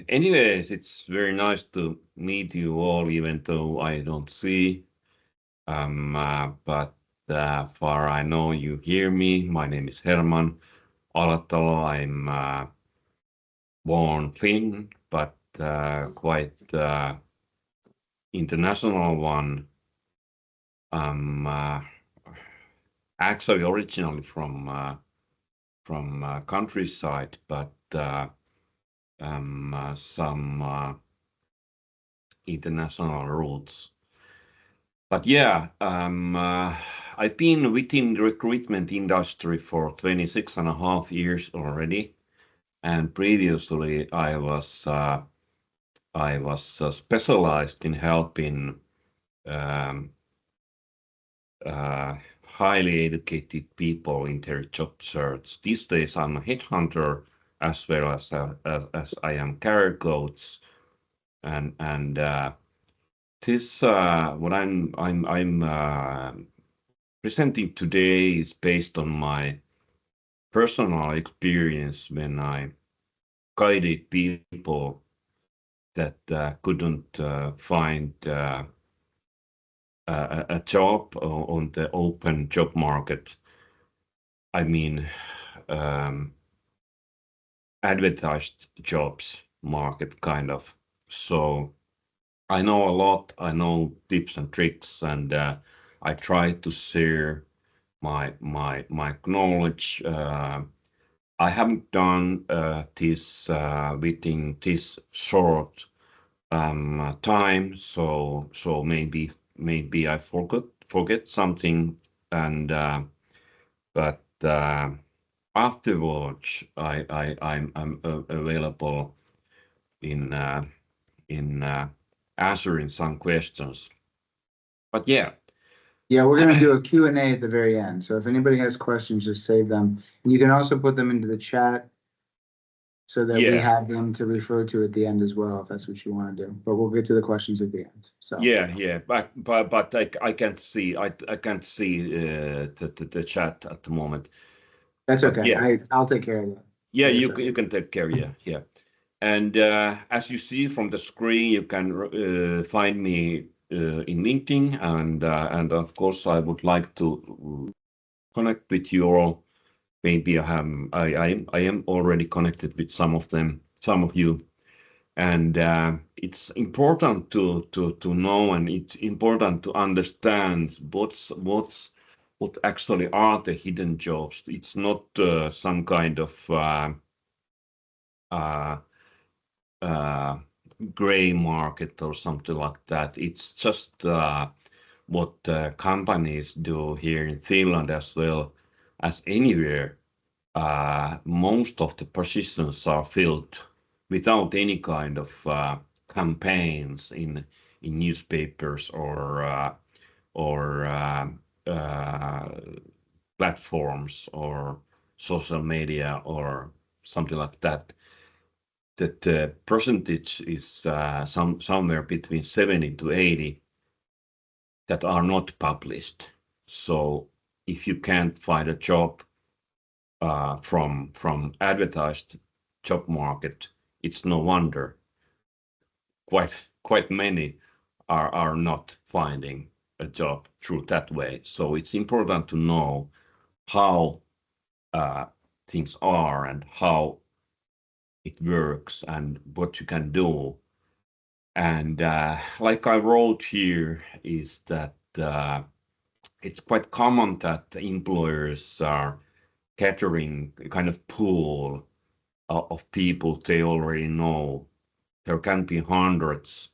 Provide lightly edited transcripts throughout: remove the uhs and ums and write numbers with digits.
Anyways, it's very nice to meet you all, even though I don't see. But far I know you hear me. My name is Hermann Alatalo. I'm born Finn, but quite international one. I'm actually originally from countryside, but some international roots. But yeah, I've been within the recruitment industry for 26 and a half years already, and previously I was specialized in helping um, uh, highly educated people in their job search. These days, I'm a headhunter as well as I am career coach, and this what I'm presenting today is based on my personal experience when I guided people that couldn't find a job on the open job market. I mean, um, advertised jobs market kind of. So I know a lot. I know tips and tricks, and I try to share my knowledge. I haven't done this within this short time, so maybe I forget something, and but afterwards I'm available in answering some questions. But yeah, Yeah, we're gonna do a Q&A at the very end. So if anybody has questions, just save them. And you can also put them into the chat so that we yeah. have them to refer to at the end as well, if that's what you want to do. But we'll get to the questions at the end. So Yeah, but I can't see I can't see the chat at the moment. that's But okay. yeah, I'll take care of that. yeah, I guess you can take care. Yeah. And as you see from the screen, you can find me in LinkedIn, and of course I would like to connect with you all. Maybe I am already connected with some of them, some of you, and it's important to know, and it's important to understand what actually are the hidden jobs. It's not some kind of uh, uh, gray market or something like that. It's just what companies do here in Finland as well as anywhere. Most of the positions are filled without any kind of campaigns in newspapers or uh, platforms or social media or something like that. That the percentage is somewhere between 70 to 80 that are not published. So if you can't find a job from advertised job market, it's no wonder quite many are not finding a job through that way. So it's important to know how uh, things are and how it works and what you can do. And like I wrote here, is that it's quite common that employers are gathering a kind of pool of people they already know. There can be hundreds.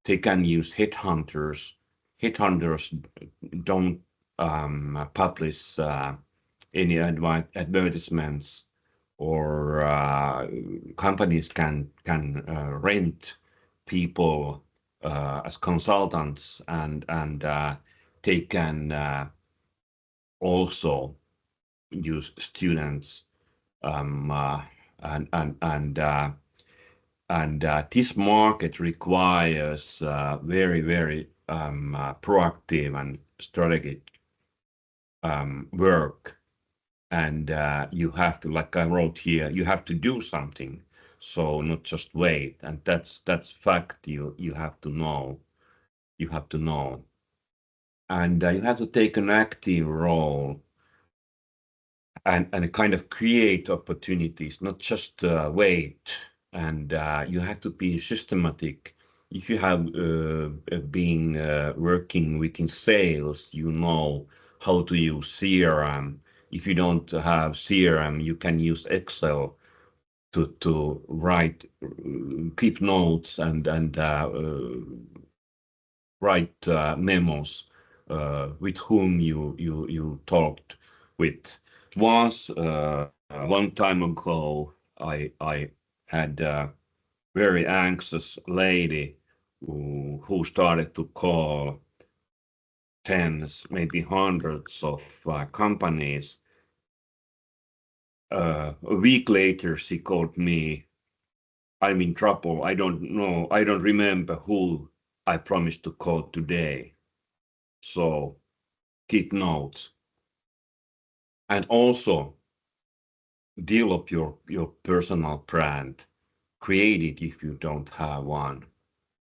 They can use headhunters. Headhunters don't publish any advertisements, or companies can rent people as consultants, and they can also use students, um, uh, and and and uh, and this market requires very proactive and strategic work, and you have to, like I wrote here, you have to do something. So not just wait, and that's fact you have to know. You have to know, and you have to take an active role and kind of create opportunities, not just wait. And you have to be systematic. If you have been working within sales, you know how to use CRM. If you don't have CRM, you can use Excel to write, keep notes and write memos with whom you talked with. Once, one time ago, I had a very anxious lady who started to call tens, maybe hundreds of companies. A week later, she called me. I'm in trouble. I don't know. I don't remember who I promised to call today. So keep notes. And also develop your personal brand. Create it if you don't have one.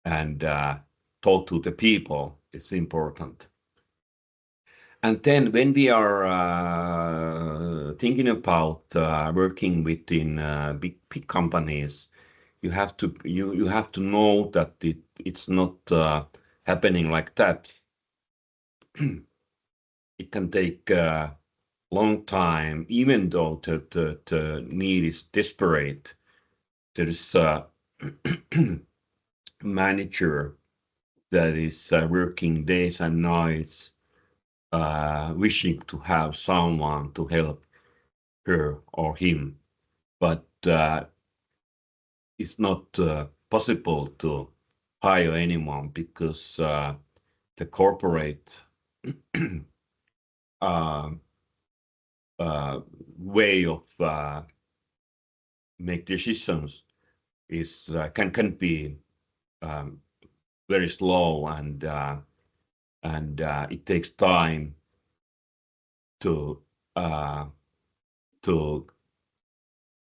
And talk to the people. It's important. And then when we are thinking about working within big companies, you have to know that it's not happening like that. It can take a long time, even though the need is desperate. There is a manager that is working days and nights, wishing to have someone to help her or him, but it's not possible to hire anyone because the corporate uh, way of make decisions is can be um, very slow and it takes time to uh, to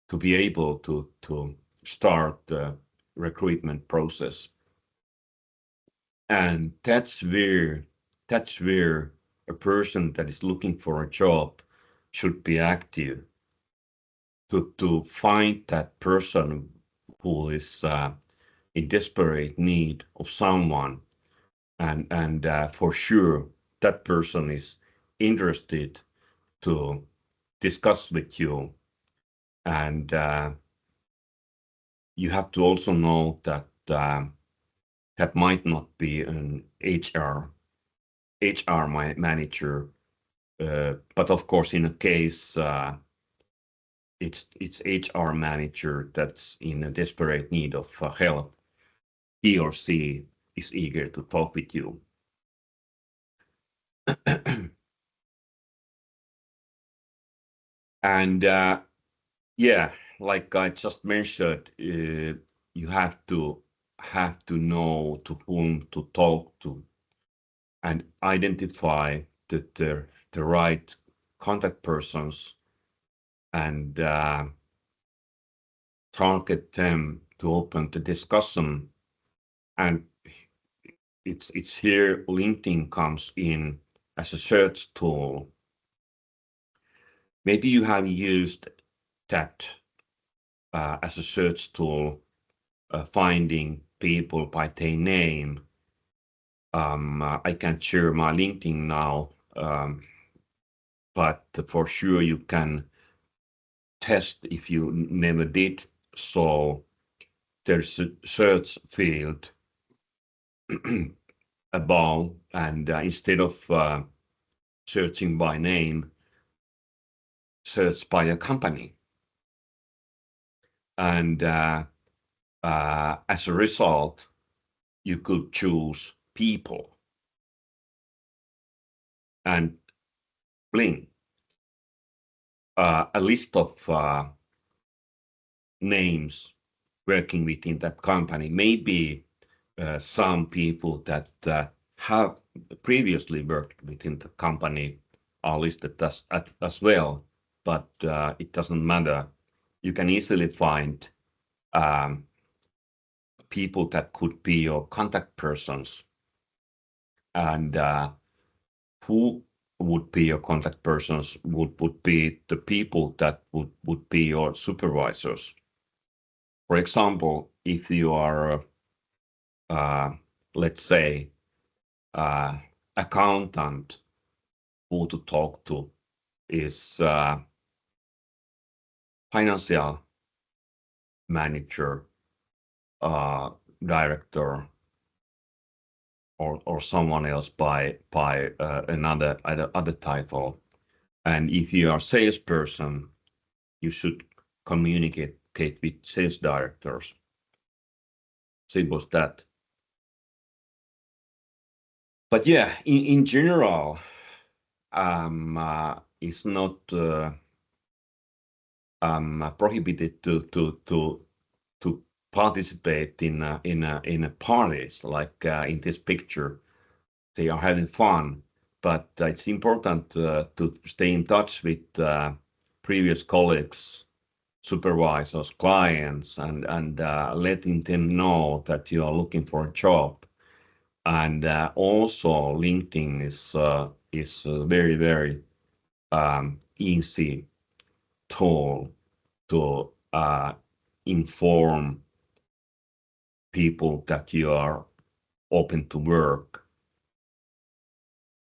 to be able to start the recruitment process, and that's where a person that is looking for a job should be active to find that person who is in desperate need of someone, and for sure that person is interested to discuss with you, and you have to also know that that might not be an HR manager, but of course in a case it's HR manager that's in a desperate need of help, he or she is eager to talk with you. And yeah, like I just mentioned, you have to know to whom to talk to and identify the right contact persons and target them to open the discussion. And it's here LinkedIn comes in as a search tool. Maybe you have used that as a search tool, finding people by their name. I can't share my LinkedIn now, but for sure you can test if you never did. So there's a search field above, and instead of searching by name, search by a company. And as a result, you could choose people and bling a list of names working within that company. Maybe some people that have previously worked within the company are listed as well, but it doesn't matter. You can easily find um, people that could be your contact persons, and who would be your contact persons would be the people that would be your supervisors. For example, if you are, uh, let's say, uh, accountant, who to talk to is financial manager, uh, director, or someone else by another other title. And if you are salesperson, you should communicate with sales directors. So it was that. But yeah, in general, it's not prohibited to participate in a parties like in this picture. They are having fun, but it's important to stay in touch with previous colleagues, supervisors, clients, and letting them know that you are looking for a job. And also, LinkedIn is a very very easy tool to inform people that you are open to work,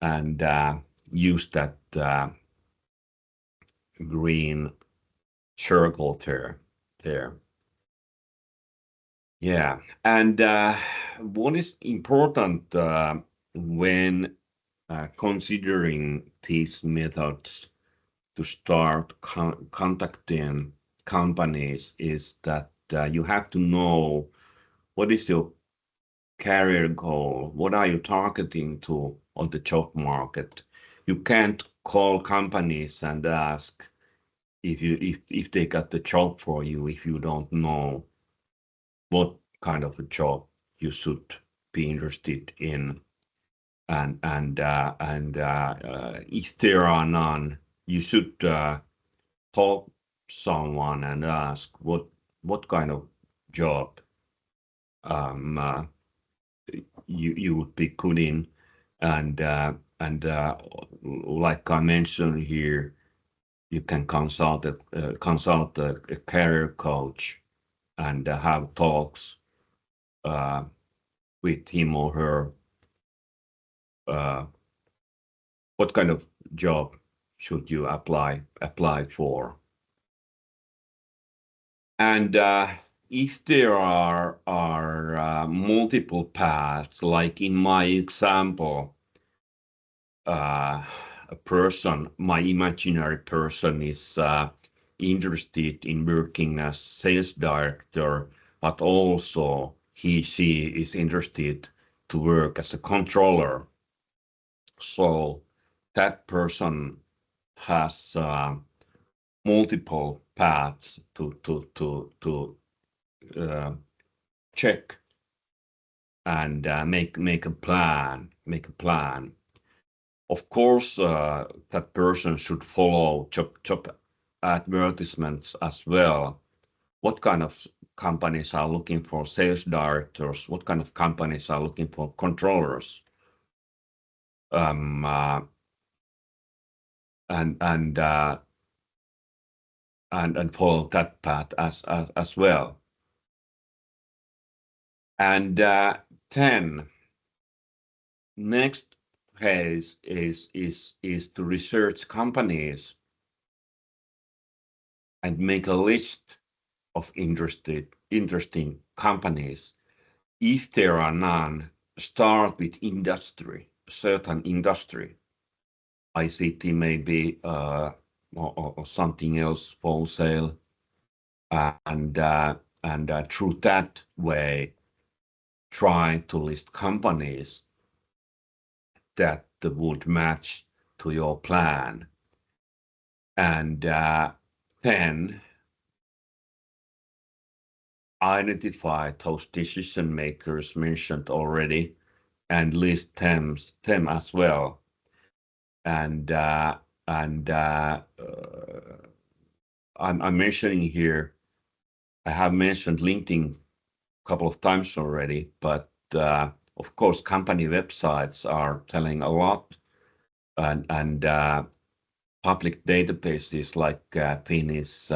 and use that green circle there. Yeah, and what is important when considering these methods to start contacting companies is that you have to know what is your career goal, what are you targeting to on the job market. You can't call companies and ask if they got the job for you if you don't know what kind of a job you should be interested in, and if there are none, you should talk someone and ask what kind of job um, uh, you would be good in, and like I mentioned here, you can consult a career coach and have talks uh, with him or her. Uh, what kind of job should you apply for? And if there are multiple paths, like in my example, a person, my imaginary person, is interested in working as sales director, but also she is interested to work as a controller. So that person has multiple paths to uh, check and make a plan. Of course, that person should follow job advertisements as well. What kind of companies are looking for sales directors? What kind of companies are looking for controllers? Um, uh, and and uh, and follow that path as well. And then next phase is to research companies and make a list of interesting companies. If there are none, start with industry, certain industry. ICT maybe or something else, wholesale, and through that way, try to list companies that would match to your plan, and then identify those decision makers mentioned already and list them as well. And and I'm mentioning here I have mentioned LinkedIn a couple of times already, but of course, company websites are telling a lot, and public databases like Finnish,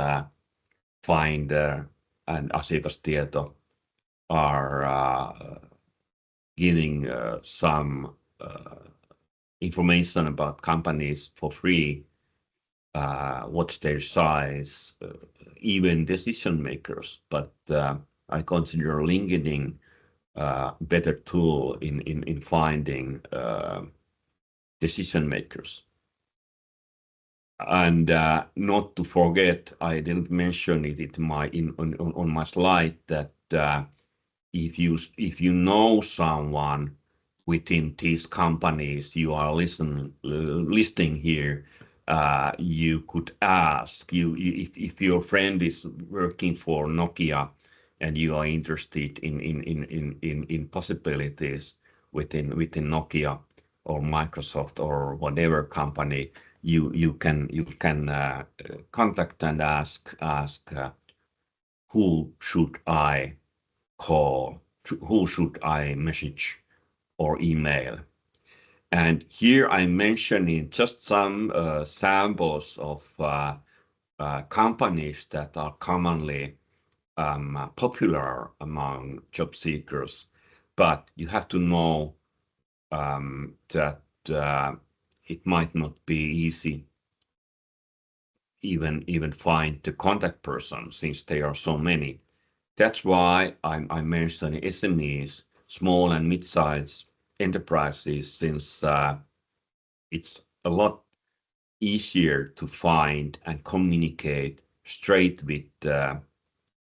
Finder, and Asiakastieto are giving some information about companies for free, what's their size, even decision makers. But I consider LinkedIn better tool in finding decision makers. And not to forget, I didn't mention it on my slide that if you know someone within these companies you are listing here, you could ask if your friend is working for Nokia and you are interested in possibilities within Nokia or Microsoft or whatever company, you can contact and ask who should I call, who should I message or email. And here I'm mentioning just some samples of companies that are commonly popular among job seekers, but you have to know that it might not be easy even find the contact person since there are so many. That's why I'm mentioning SMEs, small and mid-sized enterprises, since it's a lot easier to find and communicate straight with the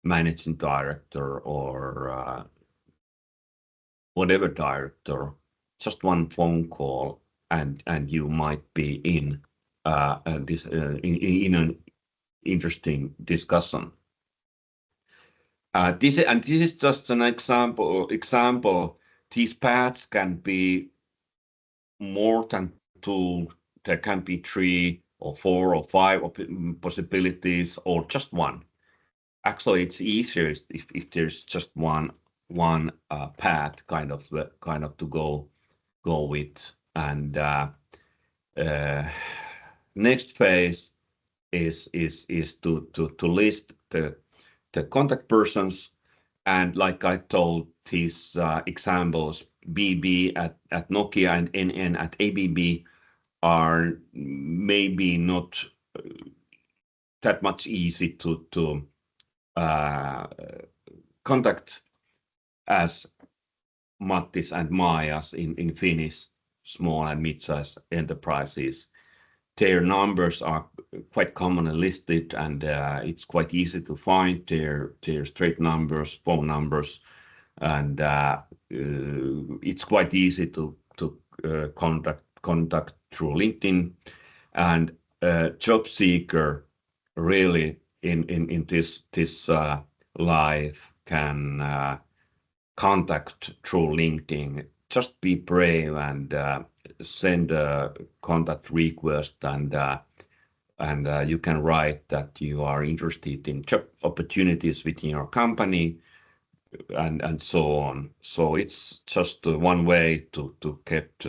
managing director or whatever director. Just one phone call, and you might be in in an interesting discussion. This is just an example. These paths can be more than two. There can be 3 or 4 or 5 possibilities, or just one. Actually, it's easier if there's just one path kind of to go with. And next phase is to list the contact persons, and like I told, these examples, BB at Nokia and NN at ABB, are maybe not that much easy to contact as Mattis and Majas in Finnish small and mid-sized enterprises. Their numbers are quite commonly listed, and it's quite easy to find their straight numbers, phone numbers, and it's quite easy to contact through LinkedIn. And job seeker really in this life can contact through LinkedIn. Just be brave and send a contact request, and you can write that you are interested in job opportunities within your company, and so on. So it's just one way to get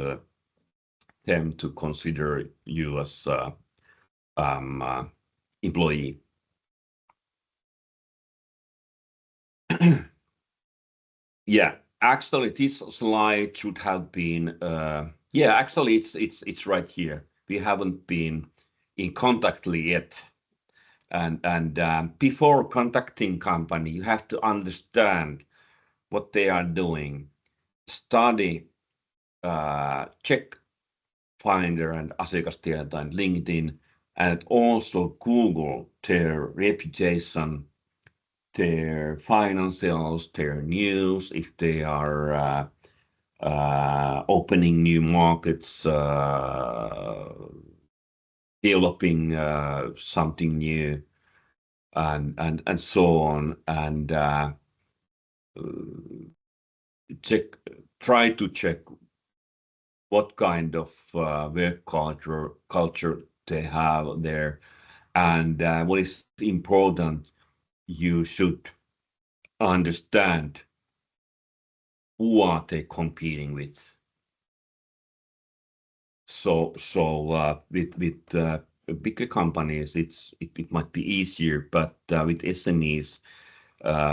them to consider you as employee. Yeah, actually, this slide should have been. Yeah, actually, it's right here. We haven't been in contact yet, and before contacting company, you have to understand what they are doing. Study, check Finder and Asiakastieto and LinkedIn, and also Google their reputation, their financials, their news, if they are opening new markets, developing something new, and so on, and try to check what kind of work culture they have there, and what is important, you should understand who are they competing with. With bigger companies, it might be easier, but with SMEs,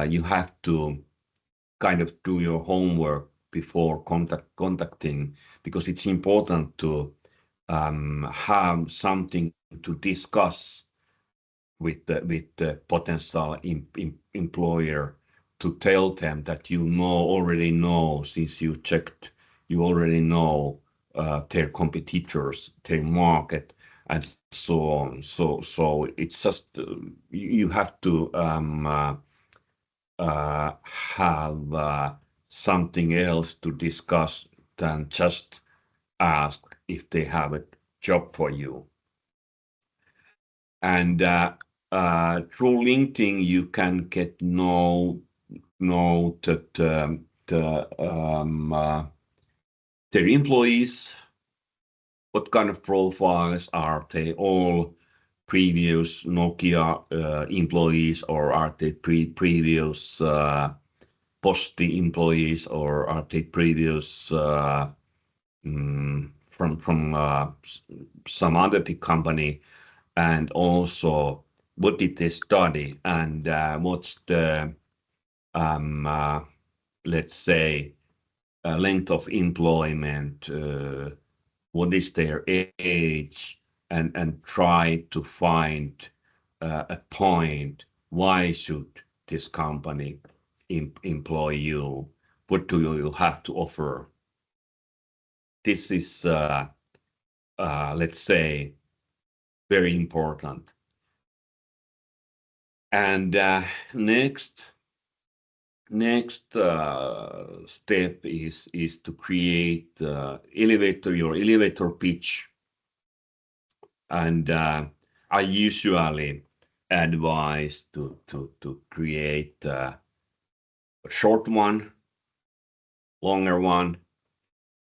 you have to kind of do your homework before contacting, because it's important to have something to discuss with the potential employer, to tell them that already know, since you checked, you already know their competitors, their market, and so on. So it's just you have to have something else to discuss than just ask if they have a job for you. And through LinkedIn, you can get know that their employees, what kind of profiles are they, all previous Nokia employees, or are they previous Posti employees, or are they previous from some other big company, and also what did they study, and what's the let's say length of employment, what is their age, and try to find a point, why should this company employ you, what do you have to offer. This is let's say very important. And next step is to create your elevator pitch. And I usually advise to create a short one, longer one,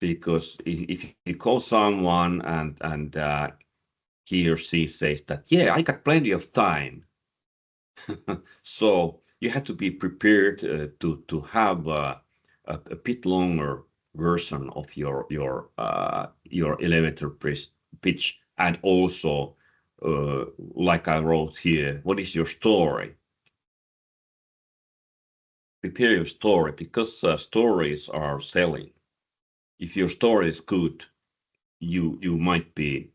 because if you call someone and he or she says that, yeah, I got plenty of time, so you have to be prepared to have a bit longer version of your elevator pitch, and also like I wrote here, what is your story? Prepare your story, because stories are selling. If your story is good, you might be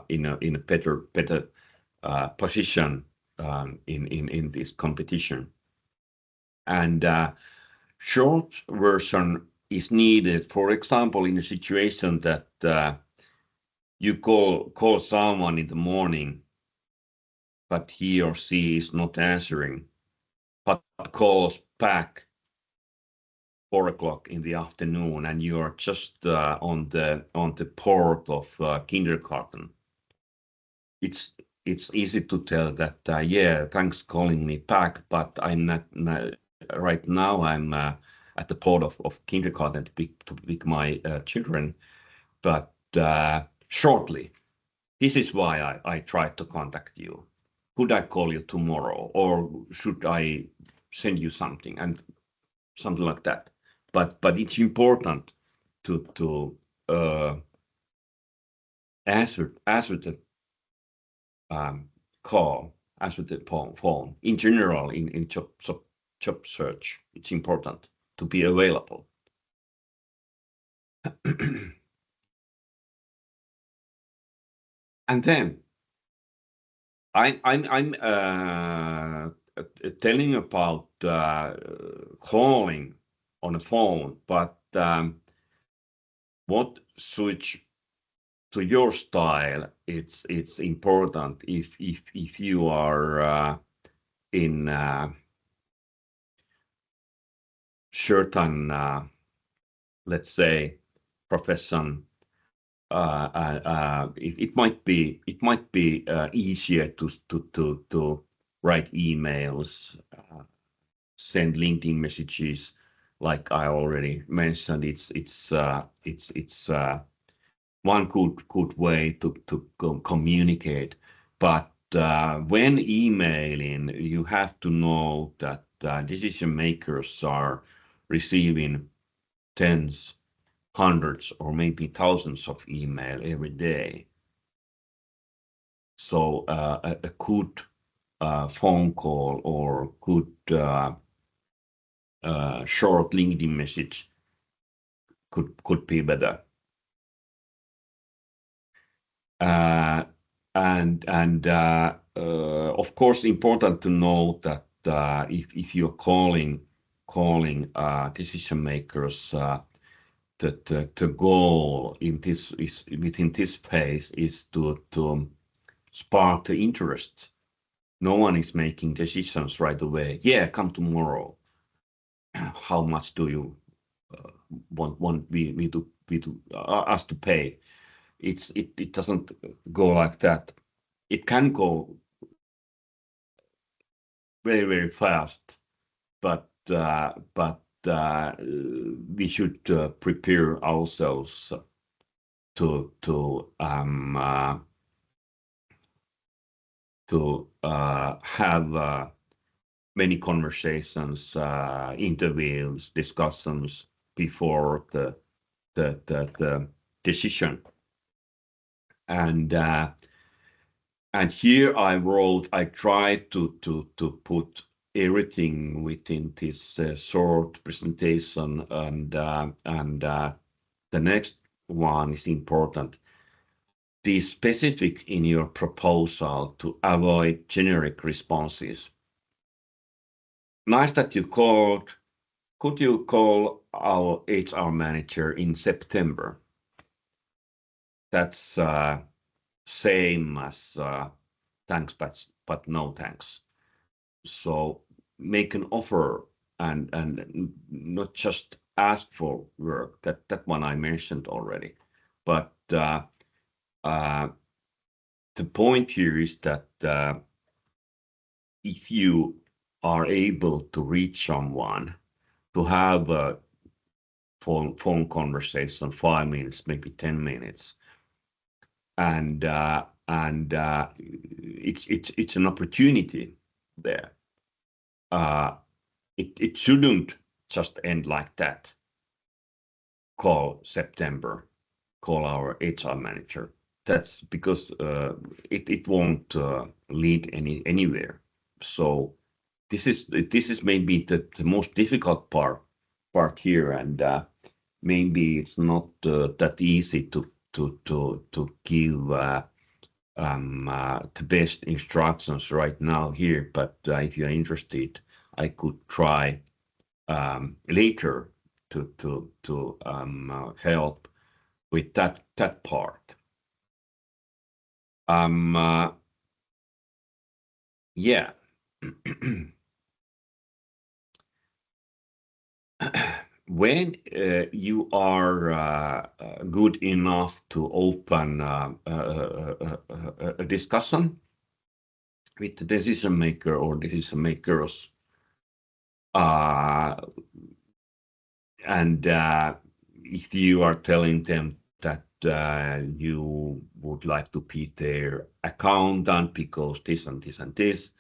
in a better position in this competition. And short version is needed, for example, in a situation that you call someone in the morning, but he or she is not answering, but calls back 4 o'clock in the afternoon, and you are just on the port of kindergarten. It's easy to tell that yeah, thanks calling me back, but I'm not right now. I'm at the port of kindergarten to pick my children. But shortly, this is why I tried to contact you. Could I call you tomorrow, or should I send you something, and something like that? But it's important to answer the call, answer the phone. In general, in job search, it's important to be available. And then I'm telling about calling on a phone, but what switch to your style? It's important if you are in certain let's say profession. It might be easier to write emails, send LinkedIn messages, like I already mentioned. It's one good way to communicate. But when emailing, you have to know that decision makers are receiving tens, hundreds, or maybe thousands of email every day. So a good phone call or good short LinkedIn message could be better. And of course, important to know that if you're calling decision makers, that the goal in this is within this phase is to spark the interest. No one is making decisions right away. Yeah, come tomorrow. How much do you want we to us to pay? It doesn't go like that. It can go very, very fast, but we should prepare ourselves to have many conversations, interviews, discussions before the decision. And here I tried to put everything within this short presentation, and the next one is important. Be specific in your proposal to avoid generic responses. Nice that you called. Could you call our HR manager in September? That's same as thanks, but no thanks. So make an offer and not just ask for work. That one I mentioned already. But the point here is that if you are able to reach someone, to have a phone conversation, 5 minutes, maybe 10 minutes, and it's an opportunity there. It shouldn't just end like that. Call September, call our HR manager. That's because it won't lead anywhere. So this is maybe the most difficult part here, and maybe it's not that easy to give the best instructions right now here. But if you're interested, I could try later to help with that part. Yeah. When you are good enough to open a discussion with the decision maker or decision makers, and if you are telling them that you would like to be their accountant because this and this and this,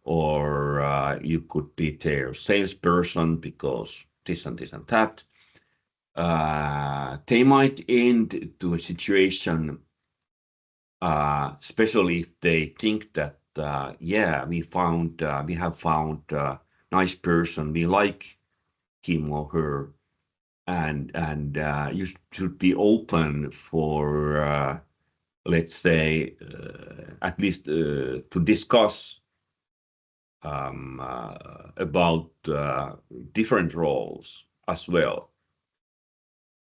or you could be their salesperson because this and this and that, they might end to a situation, especially if they think that, yeah, we have found a nice person, we like him or her, and you should be open for, let's say, at least to discuss about different roles as well.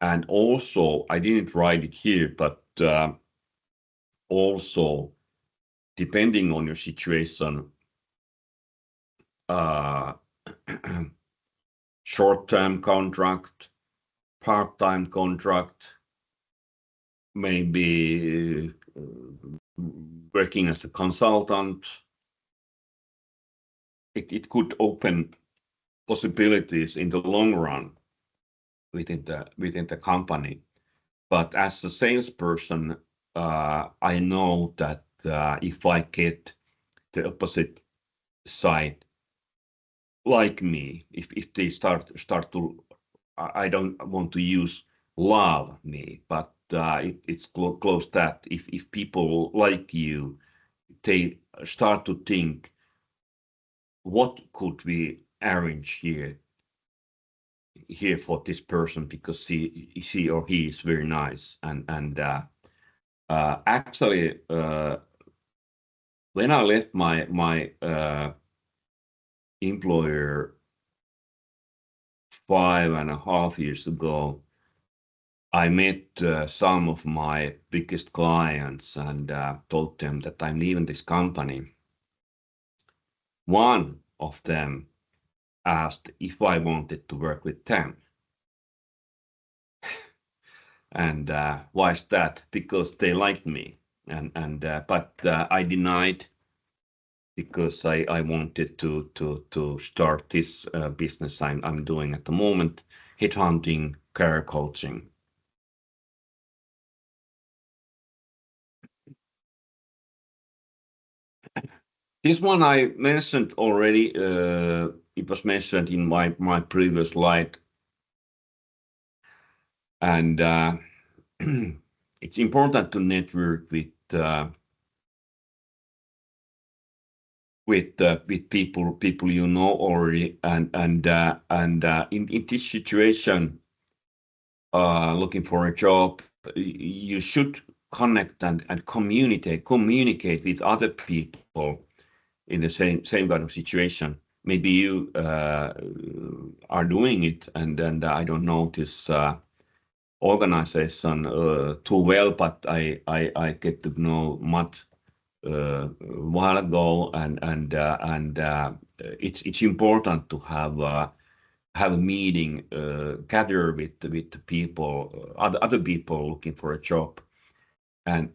And also, I didn't write it here, but also, depending on your situation, short-term contract, part-time contract, maybe working as a consultant. It could open possibilities in the long run within the company. But as a salesperson, I know that if I get the opposite side like me. If they start to, I don't want to use love me, but it's close that if people like you, they start to think, what could we arrange here for this person because she or he is very nice. And actually, when I left my employer 5.5 years ago, I met some of my biggest clients and told them that I'm leaving this company. One of them asked if I wanted to work with them. And why is that? Because they liked me. But I denied, because I wanted to start this business I'm doing at the moment, headhunting, career coaching. This one I mentioned already. It was mentioned in my previous slide, and it's important to network with people you know already, and in this situation, looking for a job, you should connect and communicate with other people in the same kind of situation. Maybe you are doing it, and I don't know this organization too well, but I get to know much a while ago, and it's important to have a meeting, gather with the people, other people looking for a job, and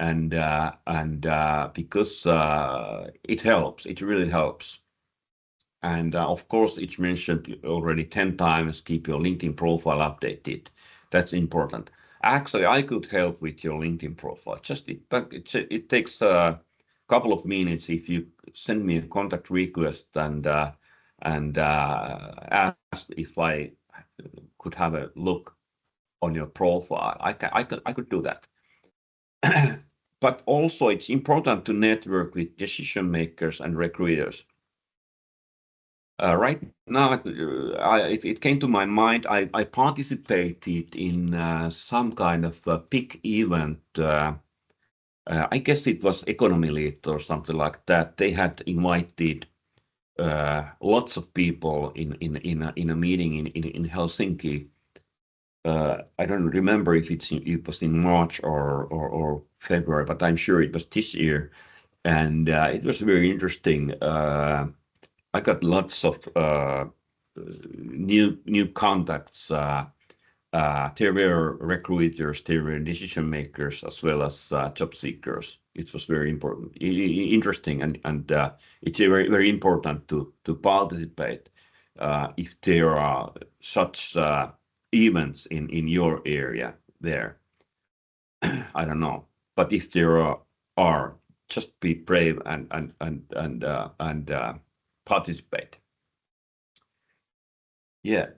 because it helps, it really helps. And of course, it's mentioned already 10 times, keep your LinkedIn profile updated. That's important. Actually, I could help with your LinkedIn profile. Just it takes a couple of minutes if you send me a contact request and ask if I could have a look on your profile. I could do that. But also, it's important to network with decision makers and recruiters. Right now, it came to my mind. I participated in some kind of a big event. I guess it was Economy Lead or something like that. They had invited lots of people in a meeting in Helsinki. I don't remember if it was in March or February, but I'm sure it was this year, and it was very interesting. I got lots of new contacts. There were recruiters, there were decision makers, as well as job seekers. It was very important, interesting, and it's very important to participate if there are such events in your area there. I don't know, but if there are, just be brave and participate. Yeah.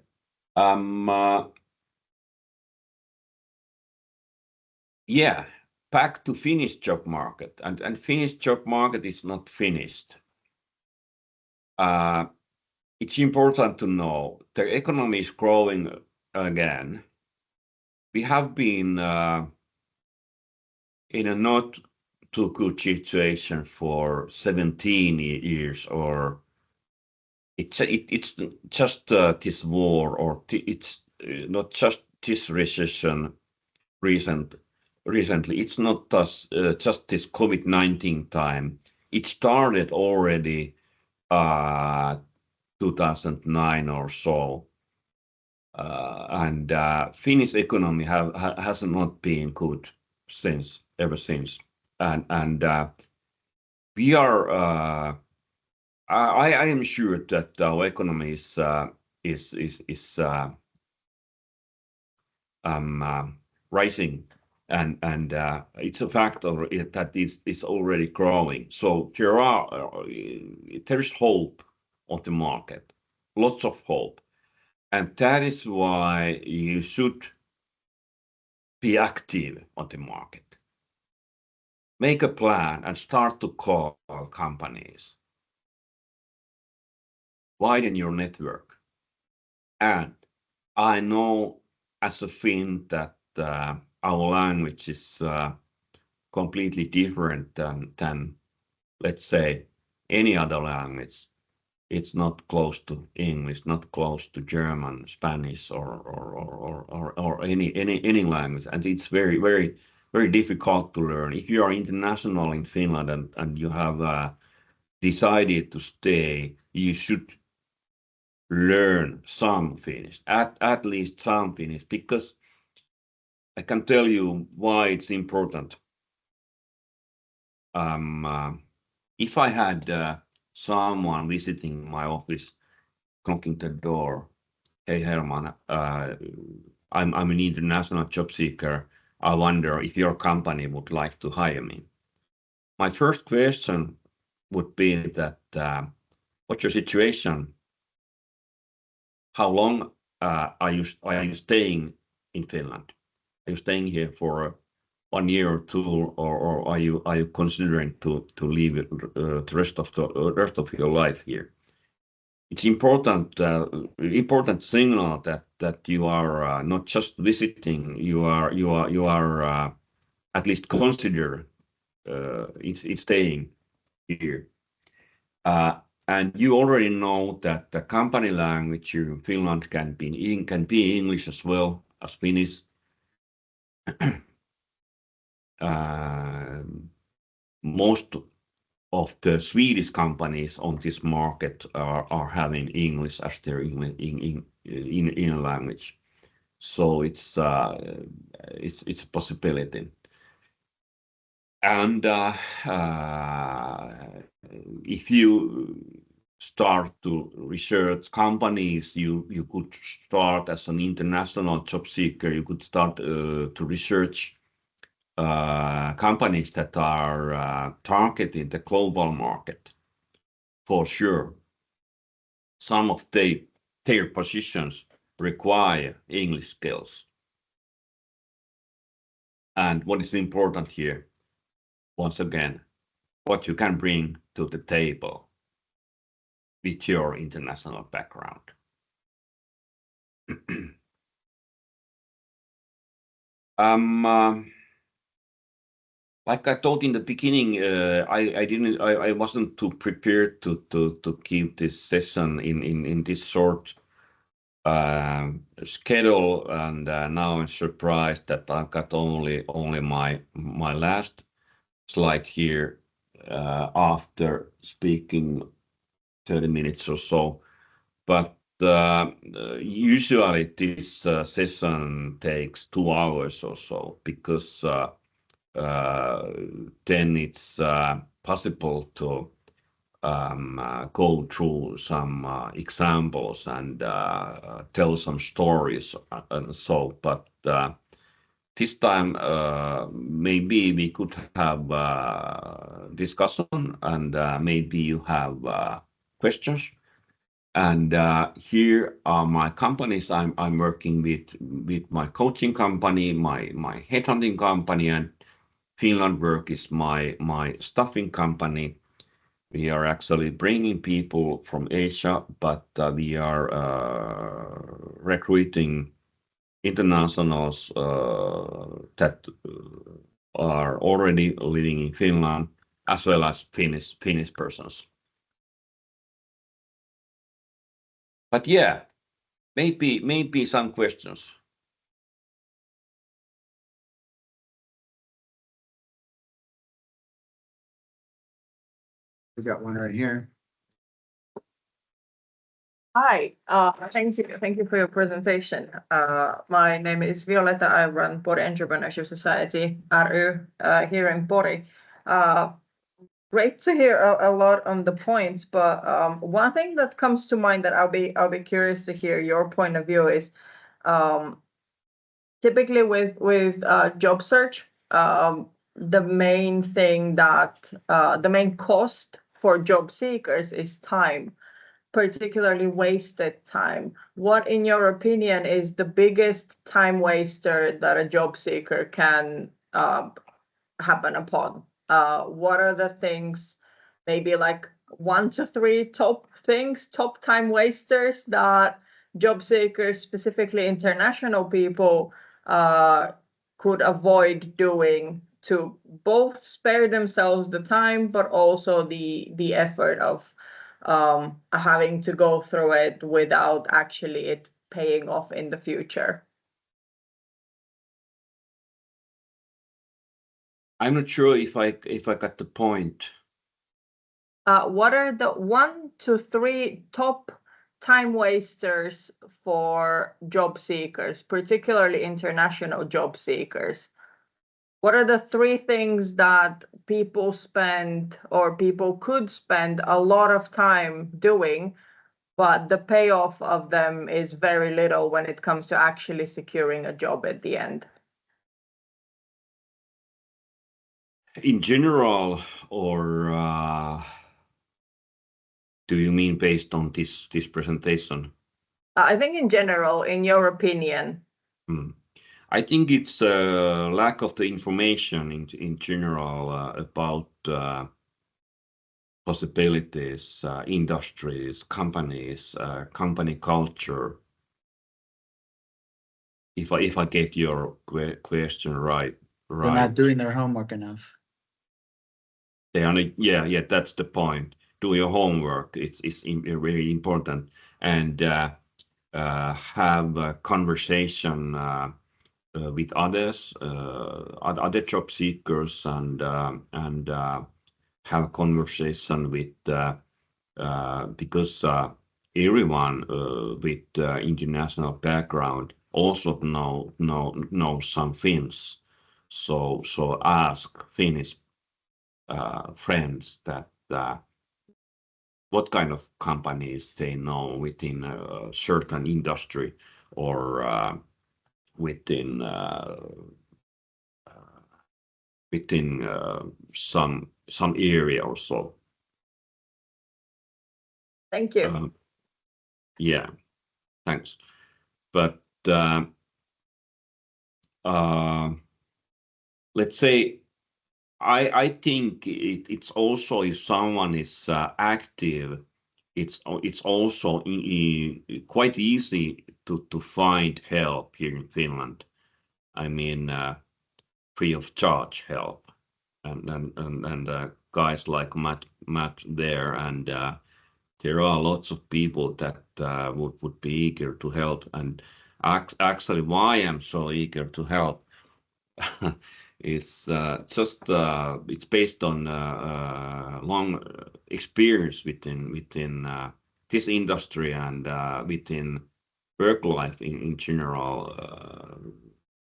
Yeah. Back to Finnish job market, and Finnish job market is not finished. It's important to know the economy is growing again. We have been in a not too good situation for 17 years, or it's just this war, or it's not just this recession recently. It's not just this COVID-19 time. It started already 2009 or so, and Finnish economy has not been good ever since, and we are. I am sure that our economy is rising and it's a factor that is already growing. So there is hope on the market, lots of hope, and that is why you should be active on the market. Make a plan and start to call companies. Widen your network. And I know as a Finn that our language is completely different than, let's say, any other language. It's not close to English, not close to German, Spanish, or any language, and it's very difficult to learn. If you are international in Finland and you have decided to stay, you should learn some Finnish, at least some Finnish, because I can tell you why it's important. If I had someone visiting my office, knocking the door, "Hey Hermann, I'm an international job seeker. I wonder if your company would like to hire me." My first question would be that, what's your situation? How long are you staying in Finland? Are you staying here for 1 year or two, or are you considering to leave it, the rest of your life here? It's important signal that you are not just visiting. You are at least consider it's staying here. And you already know that the company language here in Finland can be English as well as Finnish. Most of the Swedish companies on this market are having English as their in language, so it's a possibility. And if you start to research companies, you could start as an international job seeker. You could start to research companies that are targeting the global market, for sure. Some of their positions require English skills. And what is important here, once again, what you can bring to the table with your international background. Like I told in the beginning, I wasn't too prepared to keep this session in this short schedule, and now I'm surprised that I've got only my last slide here after speaking 30 minutes or so. But usually this session takes 2 hours or so, because then it's possible to go through some examples and tell some stories and so. But this time maybe we could have discussion, and maybe you have questions. And here are my companies I'm working with my coaching company, my headhunting company, and Finland Work is my staffing company. We are actually bringing people from Asia, but we are recruiting internationals that are already living in Finland, as well as Finnish persons. But yeah, maybe some questions. We got one right here. Hi, thank you for your presentation. My name is Violetta. I run Pori Entrepreneurship Society ry here in Pori. Great to hear a lot on the points, but one thing that comes to mind that I'll be curious to hear your point of view is, typically with job search, the main thing that the main cost for job seekers is time, particularly wasted time. What, in your opinion, is the biggest time waster that a job seeker can happen upon? What are the things, maybe like 1 to 3 top things, top time wasters that job seekers, specifically international people, could avoid doing to both spare themselves the time, but also the effort of having to go through it without actually it paying off in the future? I'm not sure if I got the point. What are the 1 to 3 top time wasters for job seekers, particularly international job seekers? What are the 3 things that people spend or people could spend a lot of time doing, but the payoff of them is very little when it comes to actually securing a job at the end? In general, or do you mean based on this presentation? I think in general, in your opinion. I think it's a lack of the information in general about possibilities, industries, companies, company culture. If I get your question right. They're not doing their homework enough. They are not, yeah, that's the point. Do your homework. It's very important, and have a conversation with others, other job seekers, and have conversation with because everyone with international background also know some Finns. So ask Finnish friends that what kind of companies they know within a certain industry or within some area or so. Thank you. Yeah, thanks. But let's say I think it's also, if someone is active, it's also quite easy to find help here in Finland. I mean, free of charge help, and guys like Matt there, and there are lots of people that would be eager to help. And actually, why I'm so eager to help it's just it's based on long experience within this industry and within work life in general.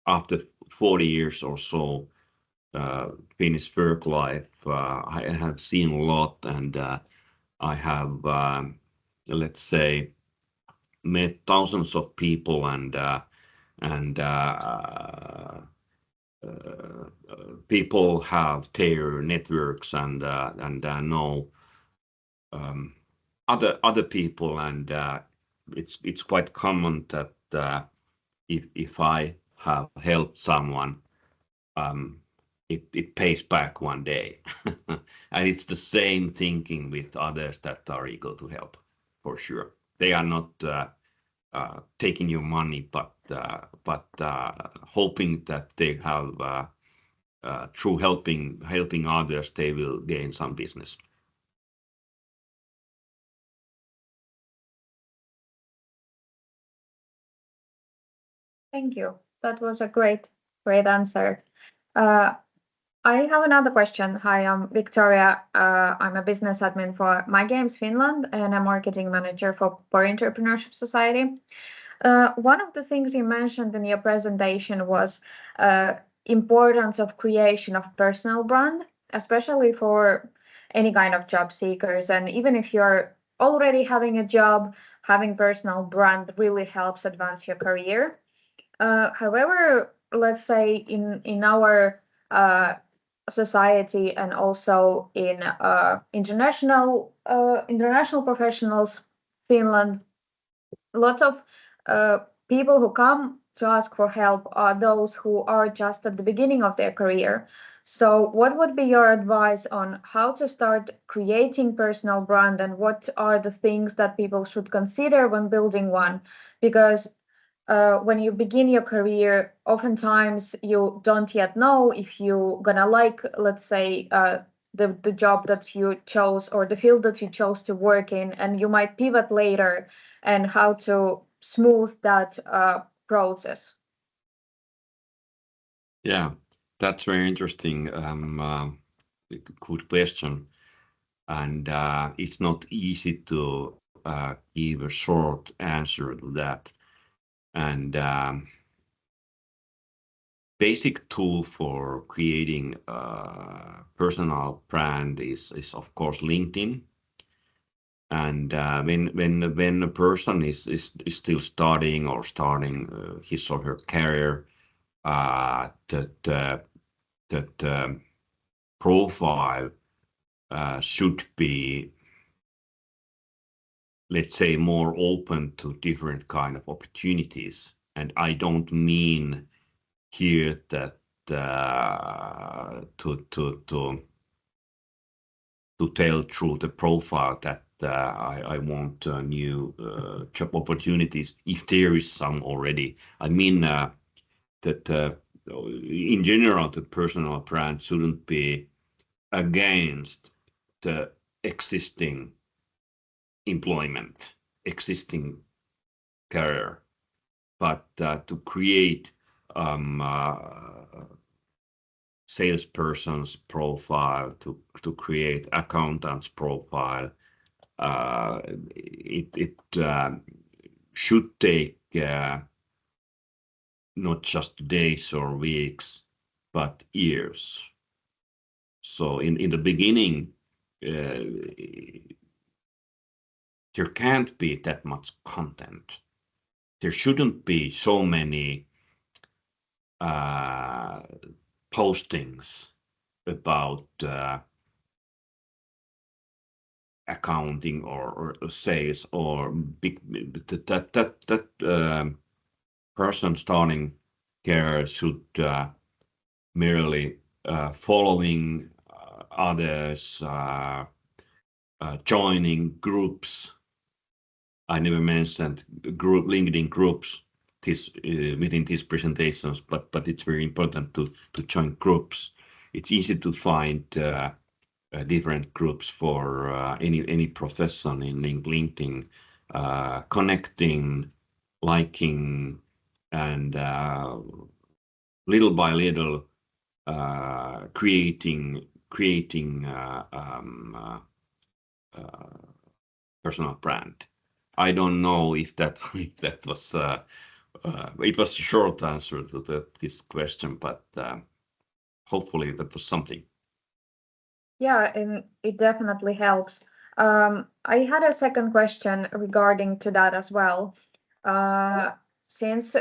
After 40 years or so, Finnish work life, I have seen a lot, and I have, let's say, met thousands of people, and people have their networks and know other people, and it's quite common that if I have helped someone, it pays back one day. And it's the same thinking with others that are eager to help, for sure. They are not taking your money, but hoping that they have through helping others, they will gain some business. Thank you. That was a great answer. I have another question. Hi, I'm Victoria. I'm a business admin for My Games Finland and a marketing manager for Pori Entrepreneurship Society. One of the things you mentioned in your presentation was importance of creation of personal brand, especially for any kind of job seekers. And even if you're already having a job, having personal brand really helps advance your career. However, let's say in our society and also in international professionals, Finland, lots of people who come to ask for help are those who are just at the beginning of their career. So what would be your advice on how to start creating personal brand, and what are the things that people should consider when building one? Because when you begin your career, oftentimes you don't yet know if you're gonna like, let's say, the job that you chose or the field that you chose to work in, and you might pivot later, and how to smooth that process. Yeah, that's very interesting. Good question. And it's not easy to give a short answer to that. And basic tool for creating a personal brand is of course LinkedIn. And when a person is still studying or starting his or her career, that profile should be, let's say, more open to different kind of opportunities. And I don't mean here that to tell through the profile that I want new job opportunities if there is some already. I mean that in general the personal brand shouldn't be against the existing employment, existing career, but to create salesperson's profile, to create accountant's profile. It should take not just days or weeks, but years. So in the beginning, there can't be that much content. There shouldn't be so many postings about accounting or sales or that person starting care should merely following others, joining groups. I never mentioned group LinkedIn groups within these presentations, but it's very important to join groups. It's easy to find different groups for any profession in LinkedIn, connecting, liking, and little by little creating personal brand. I don't know if that was it was a short answer to this question, but hopefully that was something. Yeah, and it definitely helps. I had a second question regarding to that as well. Since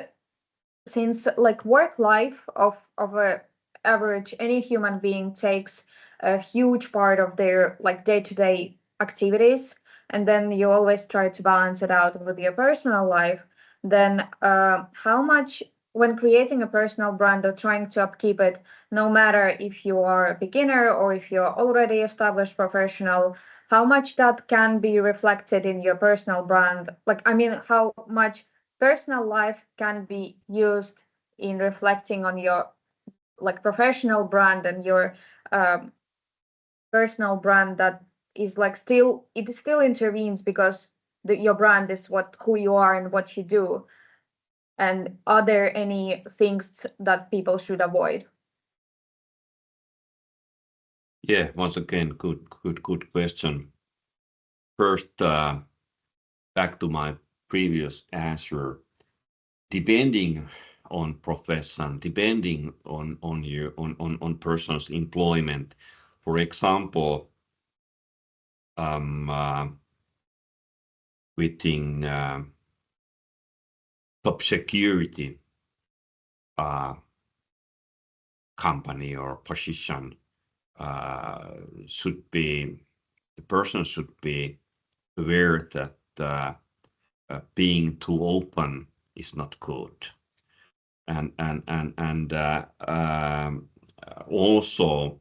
like work life of a average any human being takes a huge part of their like day-to-day activities, and then you always try to balance it out with your personal life, then how much, when creating a personal brand or trying to upkeep it, no matter if you are a beginner or if you're already established professional, how much that can be reflected in your personal brand? Like, I mean, how much personal life can be used in reflecting on your like professional brand and your personal brand that is like still, it still intervenes because your brand is who you are and what you do. And are there any things that people should avoid? Yeah, once again, good question. First, back to my previous answer. Depending on profession, depending on your on person's employment, for example, within top security, company or position should be, the person should be aware that being too open is not good. And also,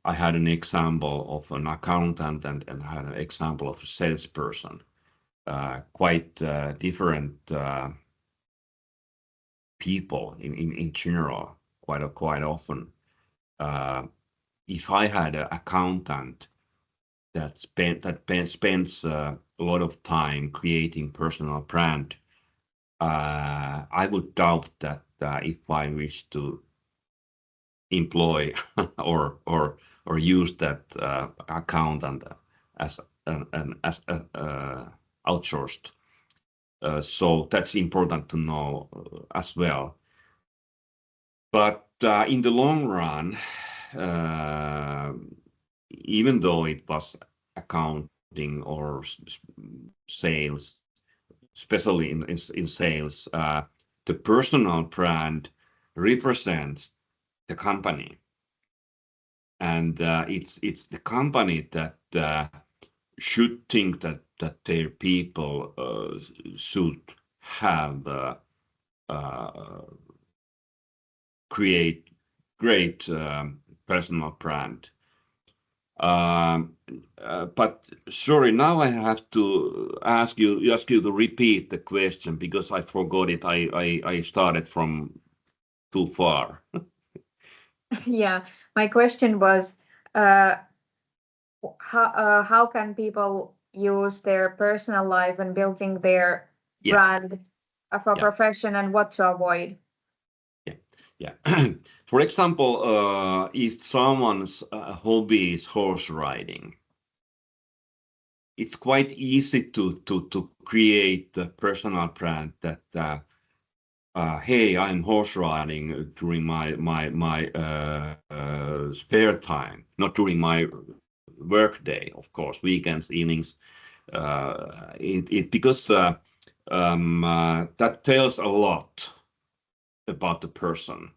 I had an example of an accountant and had an example of a salesperson, quite different people in general, quite often. If I had an accountant that spends a lot of time creating personal brand, I would doubt that if I wish to employ or use that accountant as outsourced. So that's important to know as well. But in the long run, even though it was accounting or sales, especially in sales, the personal brand represents the company, and it's the company that should think that their people should have create great personal brand. But sorry, now I have to ask you to repeat the question because I forgot it. I started from too far. Yeah, my question was, how can people use their personal life and building their brand for profession, and what to avoid? Yeah. For example, if someone's hobby is horse riding, it's quite easy to create a personal brand that hey, I'm horse riding during my spare time, not during my work day, of course, weekends, evenings. Because that tells a lot about the person.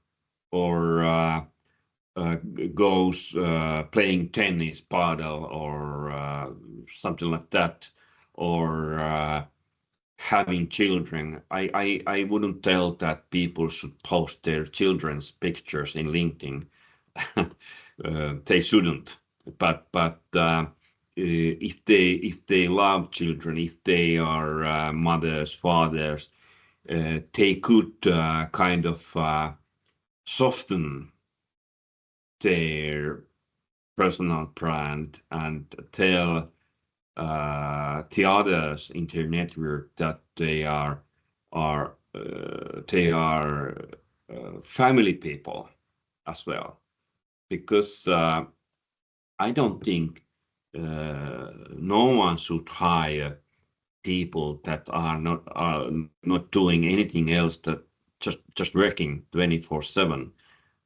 Or goes playing tennis, paddle, or something like that, or having children. I wouldn't tell that people should post their children's pictures in LinkedIn. They shouldn't. But if they love children, if they are mothers, fathers, they could kind of soften their personal brand and tell the others in their network that they are family people as well, because I don't think no one should hire people that are not doing anything else, that just working 24/7,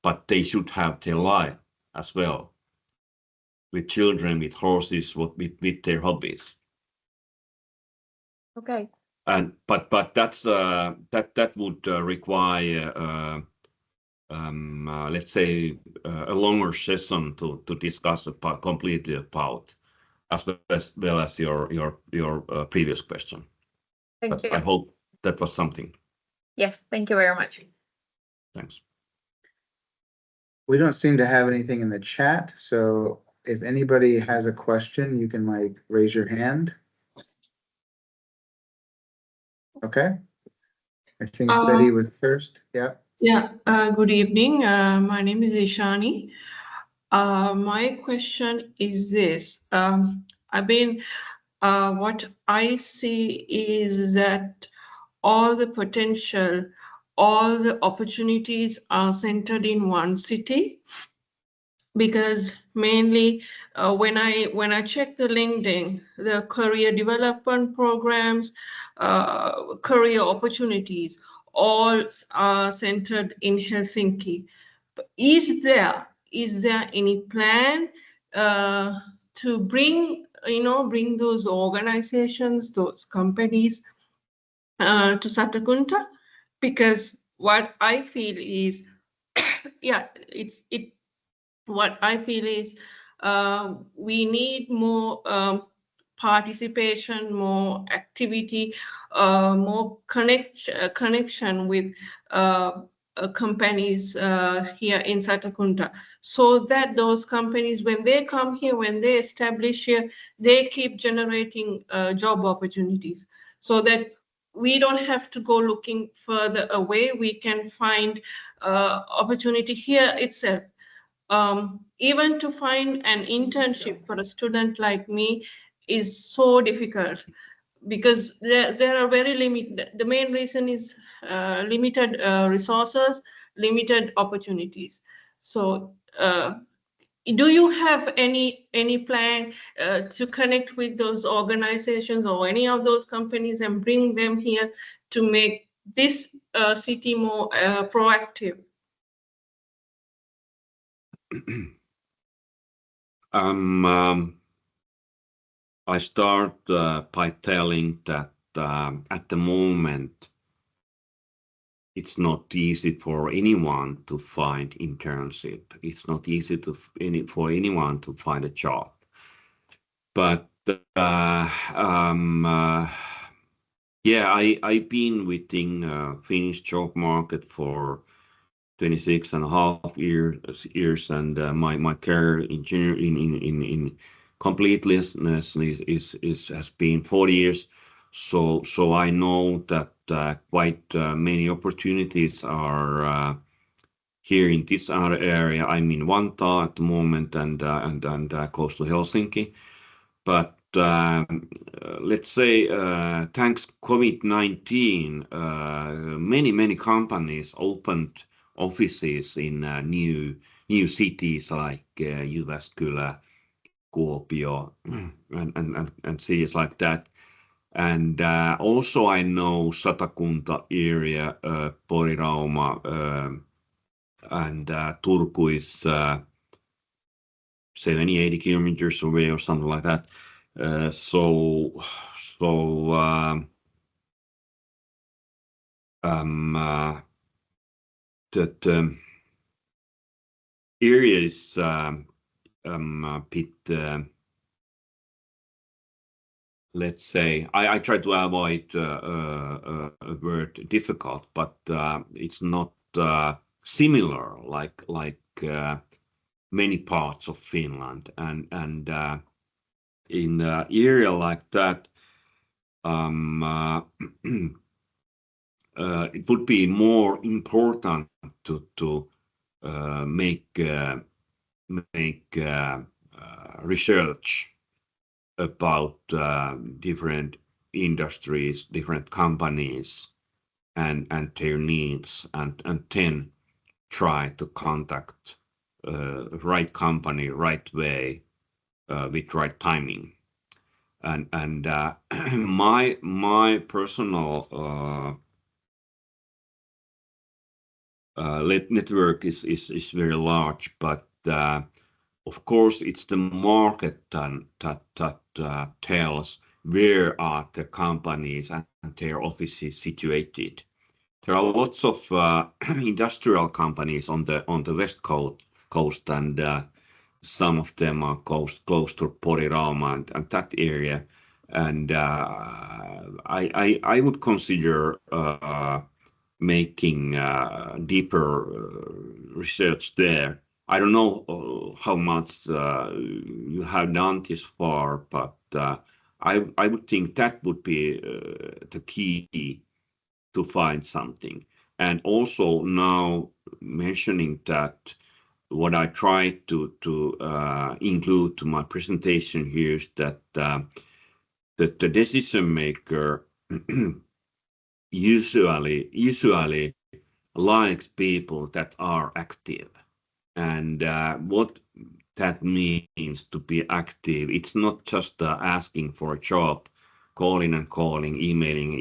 but they should have their life as well, with children, with horses, with their hobbies. Okay. And but that's that would require let's say a longer session to discuss completely about, as well as your previous question. Thank you. I hope that was something. Yes, thank you very much. Thanks. We don't seem to have anything in the chat, so if anybody has a question, you can like raise your hand. Okay. I think Betty was first. Yeah. Yeah, good evening. My name is Ishani. My question is this. What I see is that all the potential, all the opportunities are centered in one city, because mainly when I check the LinkedIn, the career development programs, career opportunities, all are centered in Helsinki. But is there any plan to bring those organizations, those companies to Satakunta? Because what I feel is, yeah, what I feel is we need more participation, more activity, more connection with companies here in Satakunta, so that those companies, when they come here, when they establish here, they keep generating job opportunities, so that we don't have to go looking further away. We can find opportunity here itself. Even to find an internship for a student like me is so difficult, because there are very limited. The main reason is limited resources, limited opportunities. So do you have any plan to connect with those organizations or any of those companies and bring them here to make this city more proactive? I start by telling that at the moment it's not easy for anyone to find internship. It's not easy for anyone to find a job. But yeah, I've been within Finnish job market for 26 and a half years, and my career in completeness has been 40 years. So I know that quite many opportunities are here in this area. I'm in Vantaa at the moment, and close to Helsinki. But let's say thanks COVID-19, many companies opened offices in new cities like Jyväskylä, Kuopio, and cities like that. And also I know Satakunta area, Pori, Rauma, and Turku is 70-80 kilometers away or something like that. That area is a bit, let's say, I try to avoid a word difficult, but it's not similar like many parts of Finland, and in an area like that, it would be more important to make research about different industries, different companies, and their needs, and then try to contact right company, right way, with right timing. And my personal network is very large, but of course it's the market that tells where are the companies and their offices situated. There are lots of industrial companies on the west coast, and some of them are close to Pori, Rauma, and that area. And I would consider making deeper research there. I don't know how much you have done this far, but I would think that would be the key to find something. And also now mentioning that, what I try to include to my presentation here is that the decision maker usually likes people that are active. And what that means to be active, it's not just asking for a job, calling, emailing,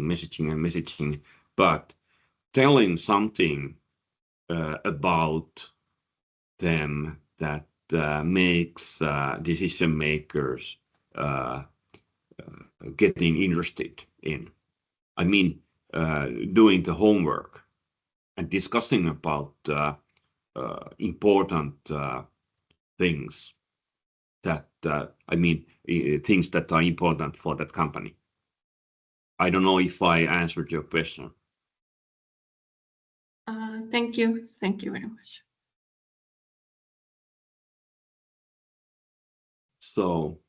messaging, but telling something about them that makes decision makers getting interested in. I mean, doing the homework. and discussing about important things that things that are important for that company. I don't know if I answered your question. Thank you. Thank you very much. So,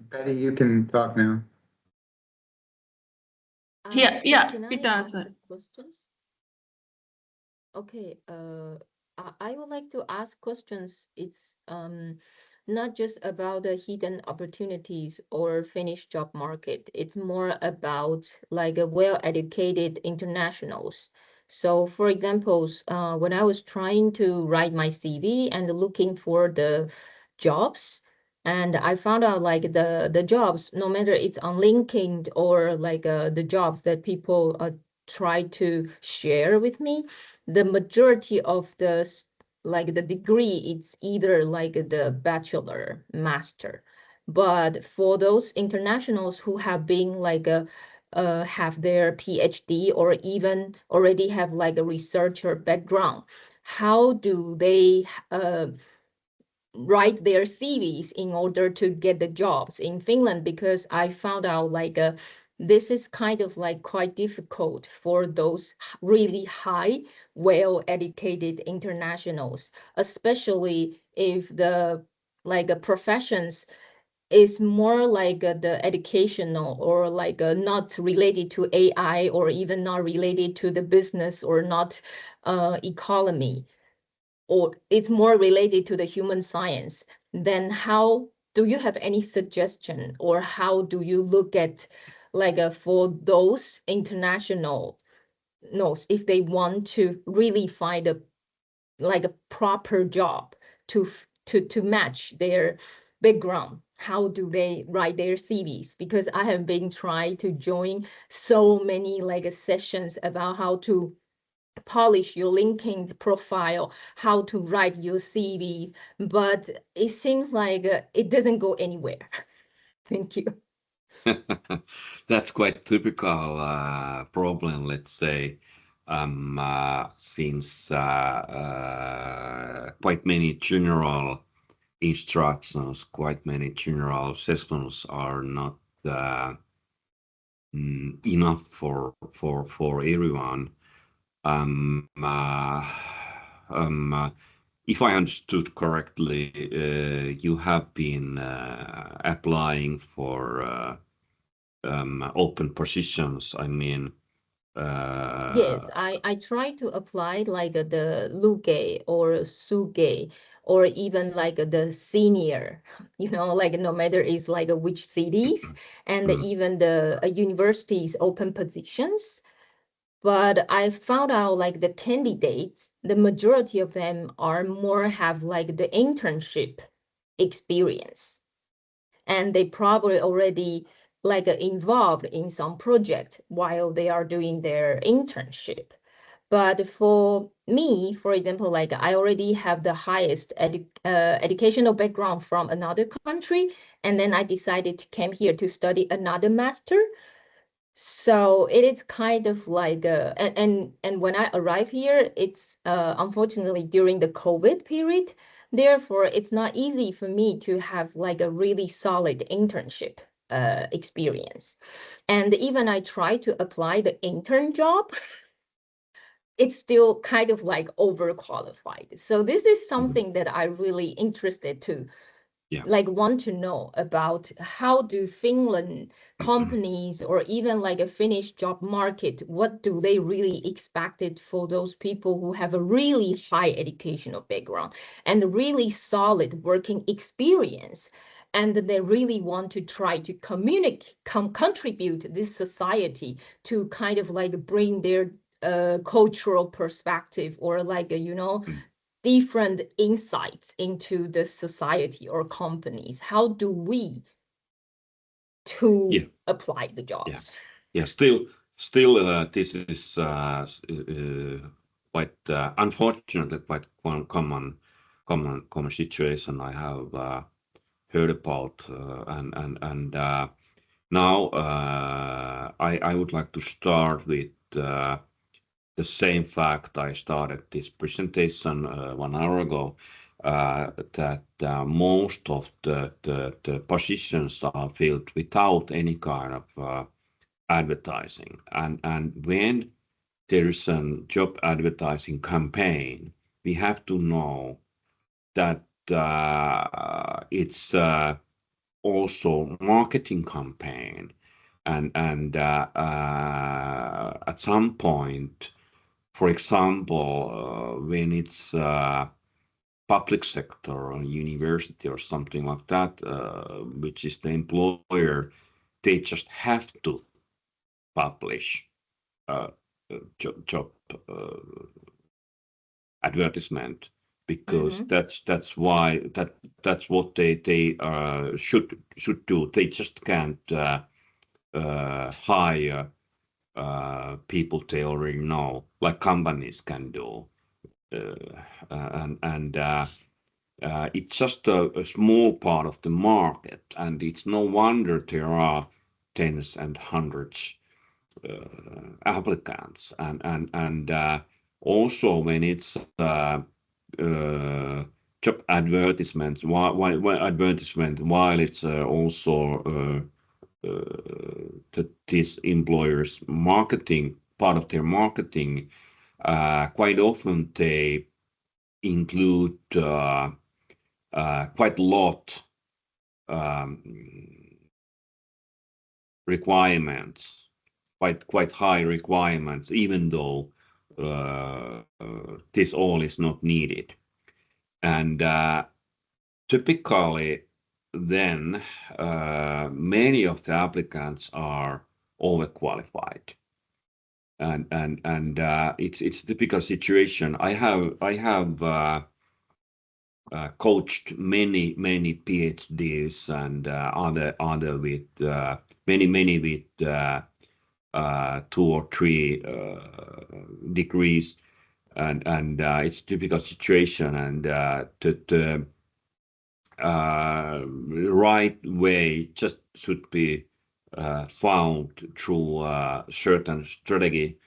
Betty, you can talk now. Yeah, Can I it ask answered. questions? Okay, I would like to ask questions. It's not just about the hidden opportunities or Finnish job market. It's more about like a well-educated internationals. So, for example, when I was trying to write my CV and looking for the jobs, and I found out like the jobs, no matter it's on LinkedIn or like the jobs that people try to share with me, the majority of like the degree, it's either like the bachelor, master. But for those internationals who have been like have their PhD or even already have like a researcher background, how do they write their CVs in order to get the jobs in Finland? Because I found out like this is kind of like quite difficult for those really high, well-educated internationals, especially if the like professions is more like the educational or like not related to AI or even not related to the business or not economy, or it's more related to the human science. Then how do you have any suggestion, or how do you look at like for those international notes, if they want to really find a like a proper job to match their background, how do they write their CVs? Because I have been trying to join so many like sessions about how to polish your LinkedIn profile, how to write your CVs, but it seems like it doesn't go anywhere. Thank you. that's quite typical problem, let's say. Since quite many general instructions, quite many general sessions are not enough for everyone. Um, uh, if I understood correctly, you have been applying for open positions. Yes, I try to apply like the Luge or Suge or even like the senior, like no matter it's like which cities and mm, even the universities open positions. But I found out like the candidates, the majority of them are more have like the internship experience, and they probably already like involved in some project while they are doing their internship. But for me, for example, like I already have the highest educational background from another country, and then I decided to come here to study another master. So it is kind of like and when I arrive here, it's unfortunately during the COVID period. Therefore, it's not easy for me to have like a really solid internship experience. And even I try to apply the intern job, it's still kind of like overqualified. So this is something that I really interested to yeah. like want to know about. How do Finland companies or even like a Finnish job market, what do they really expected for those people who have a really high educational background and really solid working experience, and they really want to try to contribute this society to kind of like bring their cultural perspective or like Mm. different insights into the society or companies. How do we to Yeah. apply the jobs? Yeah. Still, this is quite unfortunately quite one common situation I have heard about, and now I would like to start with the same fact I started this presentation 1 hour ago, that most of the positions are filled without any kind of advertising. And when there is a job advertising campaign, we have to know that it's also marketing campaign, and at some point, for example, when it's public sector or university or something like that, which is the employer, they just have to publish job advertisement, because that's why that's what they should do. They just can't hire people they already know, like companies can do, and it's just a small part of the market, and it's no wonder there are tens and hundreds applicants, and also when it's job advertisements, while it's also this employers marketing, part of their marketing, quite often they include quite a lot requirements, quite high requirements, even though this all is not needed. And typically then many of the applicants are overqualified, and it's a typical situation. I have coached many PhDs and other with many with 2 or 3 degrees, and it's a typical situation, and the right way just should be found through certain strategy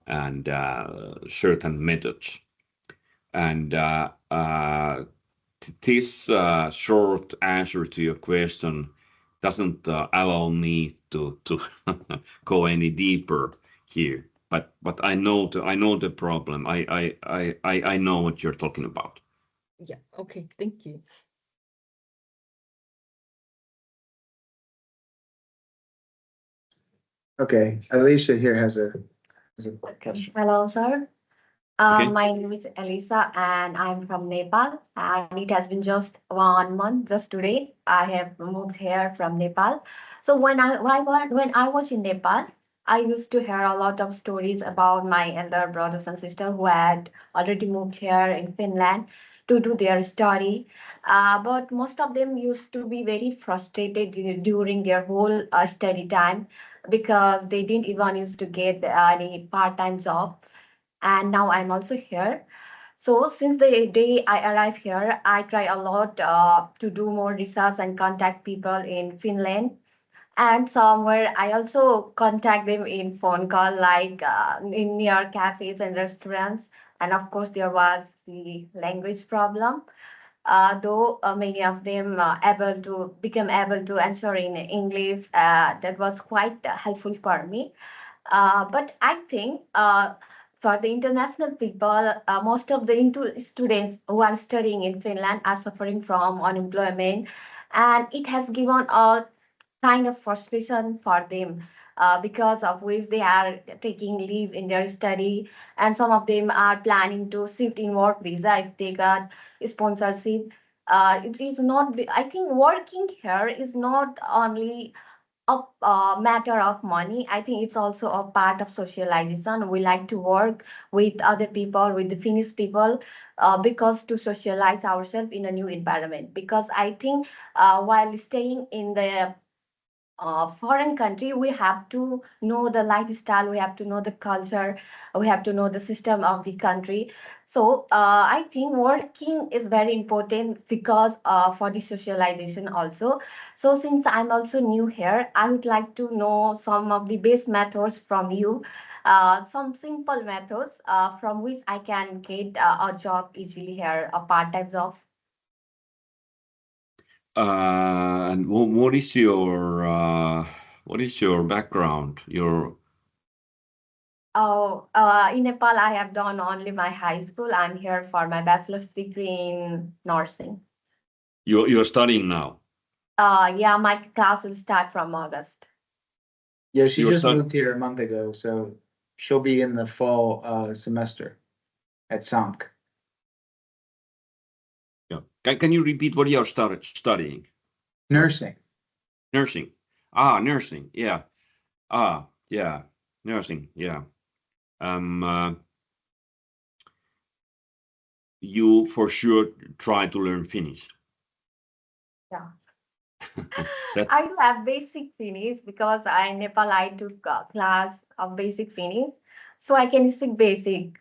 and certain methods. And this short answer to your question doesn't allow me to go any deeper here, but I know the problem. I know what you're talking about. Yeah, okay, thank you. Okay, Alicia here has a question. Hello, sir. Okay. My name is Elisa and I'm from Nepal, and it has been just 1 month, just today. I have moved here from Nepal. So when I was in Nepal, I used to hear a lot of stories about my elder brothers and sisters who had already moved here in Finland to do their study. But most of them used to be very frustrated during their whole study time because they didn't even used to get any part-time job. And now I'm also here. So since the day I arrived here, I try a lot to do more research and contact people in Finland. And somewhere I also contact them in phone call, like in near cafes and restaurants. And of course, there was the language problem. Though many of them become able to answer in English, that was quite helpful for me. But I think for the international people, most of the students who are studying in Finland are suffering from unemployment, and it has given a kind of frustration for them. Because of which they are taking leave in their study, and some of them are planning to shift in work visa if they got sponsorship. It is not. I think working here is not only a matter of money. I think it's also a part of socialization. We like to work with other people, with the Finnish people, because to socialize ourselves in a new environment. Because I think while staying in the foreign country, we have to know the lifestyle, we have to know the culture, we have to know the system of the country. So I think working is very important because for the socialization also. So since I'm also new here, I would like to know some of the best methods from you some simple methods from which I can get a job easily here, a part-time job. And what is your background? Oh, in Nepal, I have done only my high school. I'm here for my bachelor's degree in nursing. You're studying now. Yeah, my class will start from August. Yeah, she You're just stud- moved here a month ago, so she'll be in the fall semester at SAMK. Yeah. Can you repeat what you're studying? Nursing. Nursing. Nursing. Yeah. Yeah. Nursing. Yeah. You for sure try to learn Finnish. Yeah. That- I do have basic Finnish because in Nepal I took a class of basic Finnish, so I can speak basic.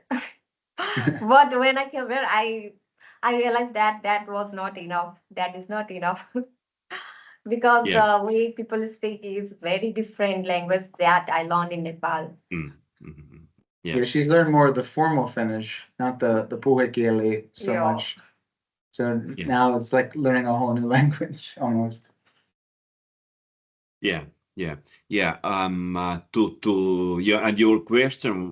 But when I came here, I realized that that was not enough. That is not enough because Yeah. the way people speak is very different language that I learned in Nepal. Mhm. Yeah, Yeah. she's learned more of the formal Finnish, not the puhekieli so Yeah. much. So Yeah. now it's like learning a whole new language almost. Yeah. Yeah. And your question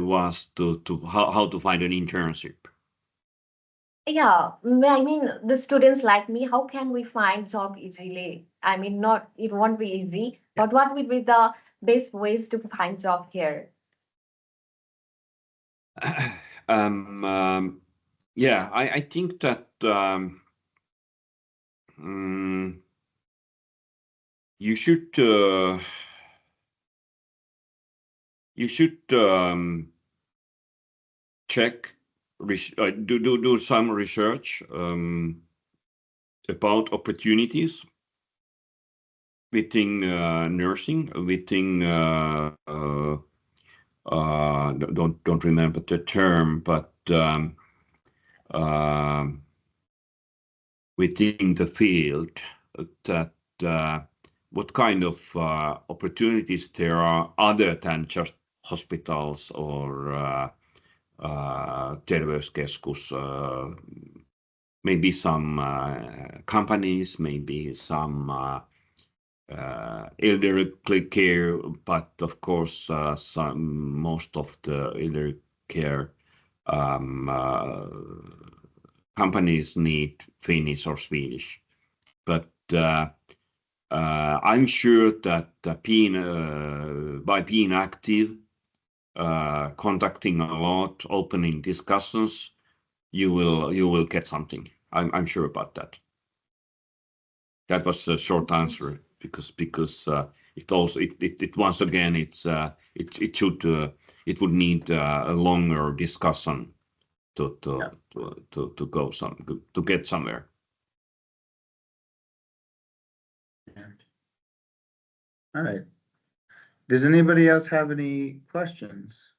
was to how to find an internship. Yeah, I mean, the students like me, how can we find job easily? I mean, not, it won't be easy, but what would be the best ways to find job here? Yeah, I think that you should check do some research about opportunities within nursing, within don't remember the term, but within the field that what kind of opportunities there are other than just hospitals or terveyskeskus, maybe some companies, maybe some elderly care, but of course, most of the elderly care companies need Finnish or Swedish. But I'm sure that by being active, contacting a lot, opening discussions, you will get something. I'm sure about that. That was a short answer because it also it once again it would need a longer discussion to get somewhere. All right. Does anybody else have any questions?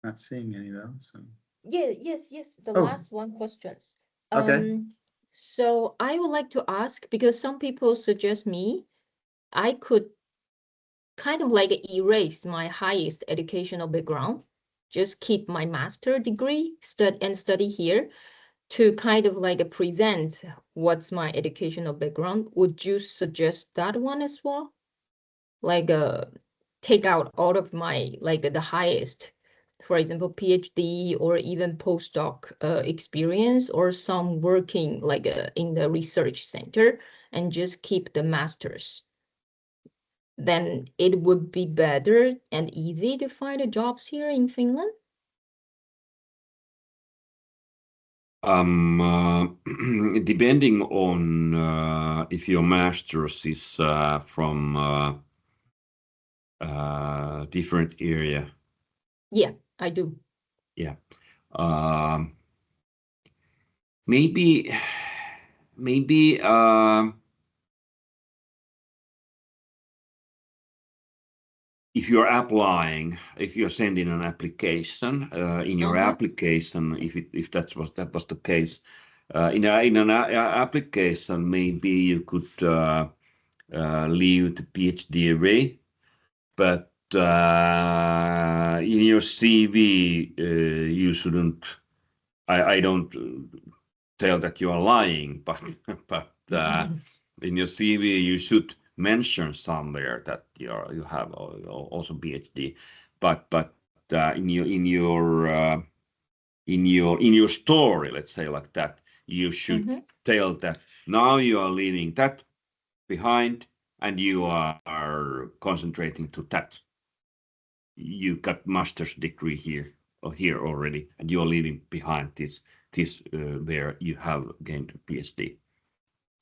Not seeing any though, so. Yes. The Oh. last one questions. Okay. So I would like to ask, because some people suggest me, I could kind of like erase my highest educational background, just keep my master degree, study here to kind of like present what's my educational background. Would you suggest that one as well? Like take out all of my like the highest, for example, PhD or even postdoc experience or some working like in the research center and just keep the masters. Then it would be better and easy to find jobs here in Finland. Depending on if your master's is from different area. Yeah, I do. Yeah. Maybe if you're applying, if you're sending an application, in your application, if that was the case, in an application, maybe you could leave the PhD away, but in your CV, you shouldn't. I don't tell that you are lying, but in your CV you should mention somewhere that you have also PhD, but in your story, let's say like that, you should tell that now you are leaving that behind and you are concentrating to that. You got master's degree here or here already, and you're leaving behind this where you have gained a PhD.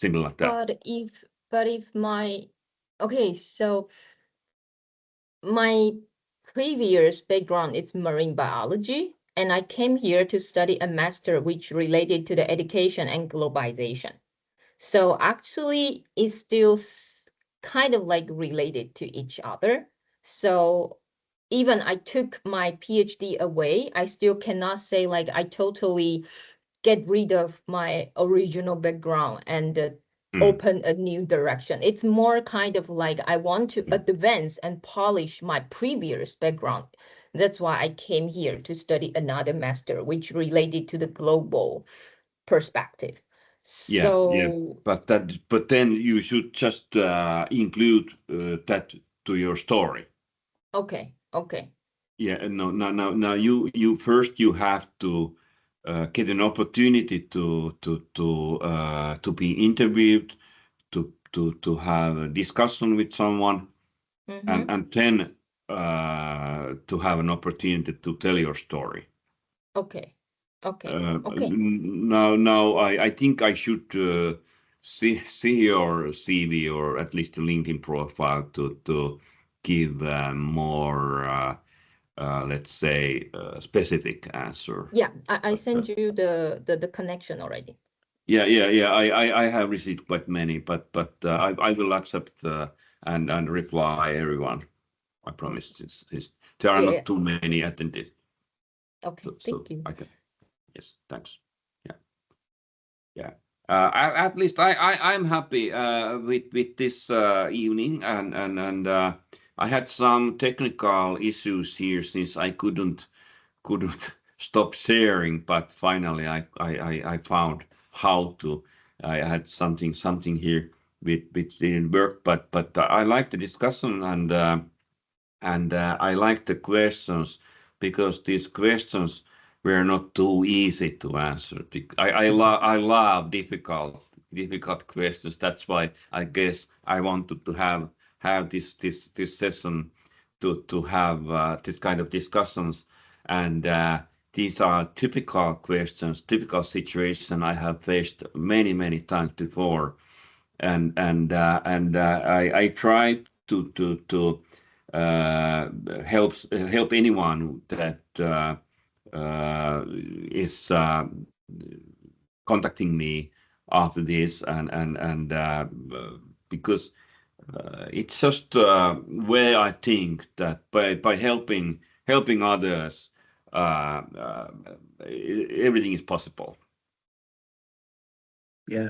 Simple like that. But if okay, so my previous background is marine biology, and I came here to study a master which related to the education and globalization. So actually, it's still kind of like related to each other. So even I took my PhD away, I still cannot say like I totally get rid of my original background and open a new direction. It's more kind of like I want to advance and polish my previous background. That's why I came here to study another master, which related to the global perspective. So but then you should just include that to your story. Okay. Yeah, no, now you first you have to get an opportunity to be interviewed, to have a discussion with someone, and then to have an opportunity to tell your story. Okay. Now I think I should see your CV or at least your LinkedIn profile to give more let's say specific answer. Yeah, I sent you the connection already. Yeah. I have received quite many, but I will accept and reply everyone. I promise. There are not too many attended. Okay, So thank you. I can. Yes, thanks. Yeah. At least I'm happy with this evening, and I had some technical issues here since I couldn't stop sharing, but finally I found how to. I had something here which didn't work, but I like the discussion and I like the questions because these questions were not too easy to answer. I love difficult questions. That's why I guess I wanted to have this session to have this kind of discussions, and these are typical questions, typical situation I have faced many times before, and I try to help anyone that is contacting me after this, and because it's just where I think that by helping others, everything is possible. Yeah.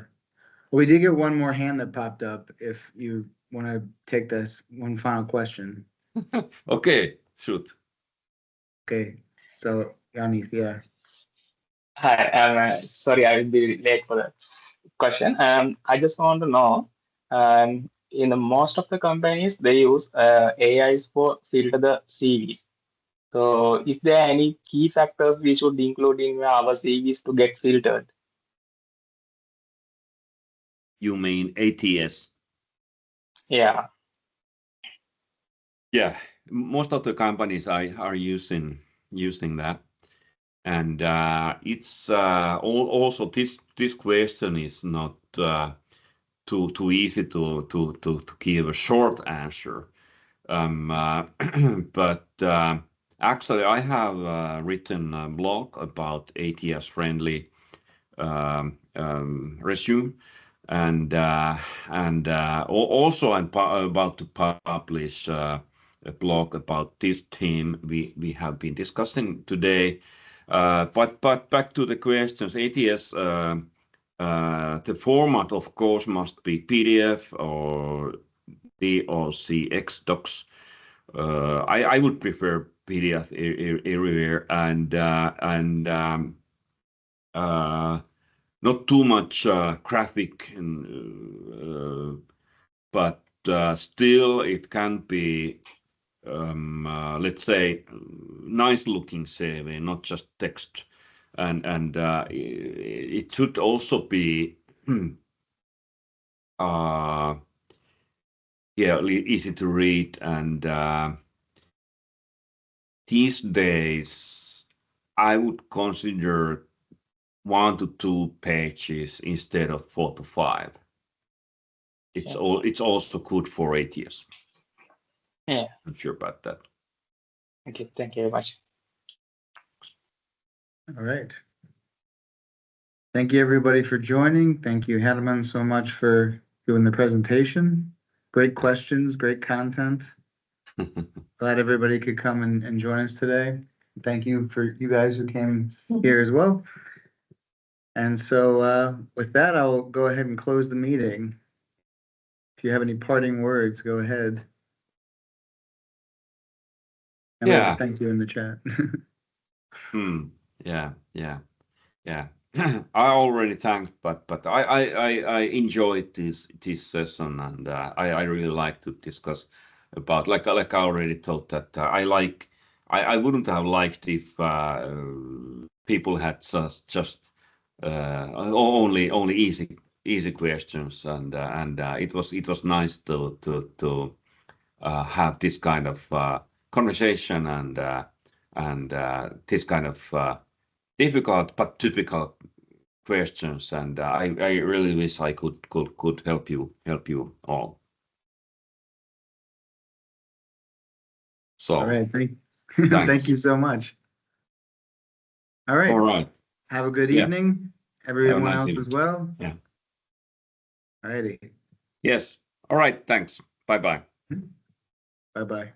We did get one more hand that popped up. If you want to take this one final question. Okay, shoot. Okay. So Yanni, yeah. Hi, sorry, I will be late for the question. I just want to know, in the most of the companies, they use AIs for filter the CVs. So, is there any key factors we should include in our CVs to get filtered? You mean ATS? Yeah. Yeah, most of the companies are using that, and it's also this question is not too easy to give a short answer. But actually, I have written a blog about ATS friendly resume, and also I'm about to publish a blog about this theme we have been discussing today. But back to the questions, ATS. The format, of course, must be PDF or DOCX docs. I would prefer PDF everywhere, and not too much graphic, but still it can be, let's say, nice looking CV, not just text, and it should also be yeah, easy to read, and these days I would consider 1 to 2 pages instead of 4 to 5. It's also good for 8 years. Yeah. Not sure about that. Okay, thank you very much. All right. Thank you, everybody, for joining. Thank you, Hermann, so much for doing the presentation. Great questions, great content. Glad everybody could come and join us today. Thank you for you guys who came here as well. And so with that, I'll go ahead and close the meeting. If you have any parting words, go ahead. And Yeah. thank you in the chat. Yeah. I already thanked, but I enjoyed this session, and I really like to discuss about, like I already told that I wouldn't have liked if people had just only easy questions, and it was nice to have this kind of conversation, and this kind of difficult but typical questions, and I really wish I could help you all. So All right. Thank thanks. you so much. All right. All right. Have a good Yeah. evening. Everyone nice else evening. as well. Yeah. All righty. Yes. All right. Thanks. Bye-bye. Bye-bye.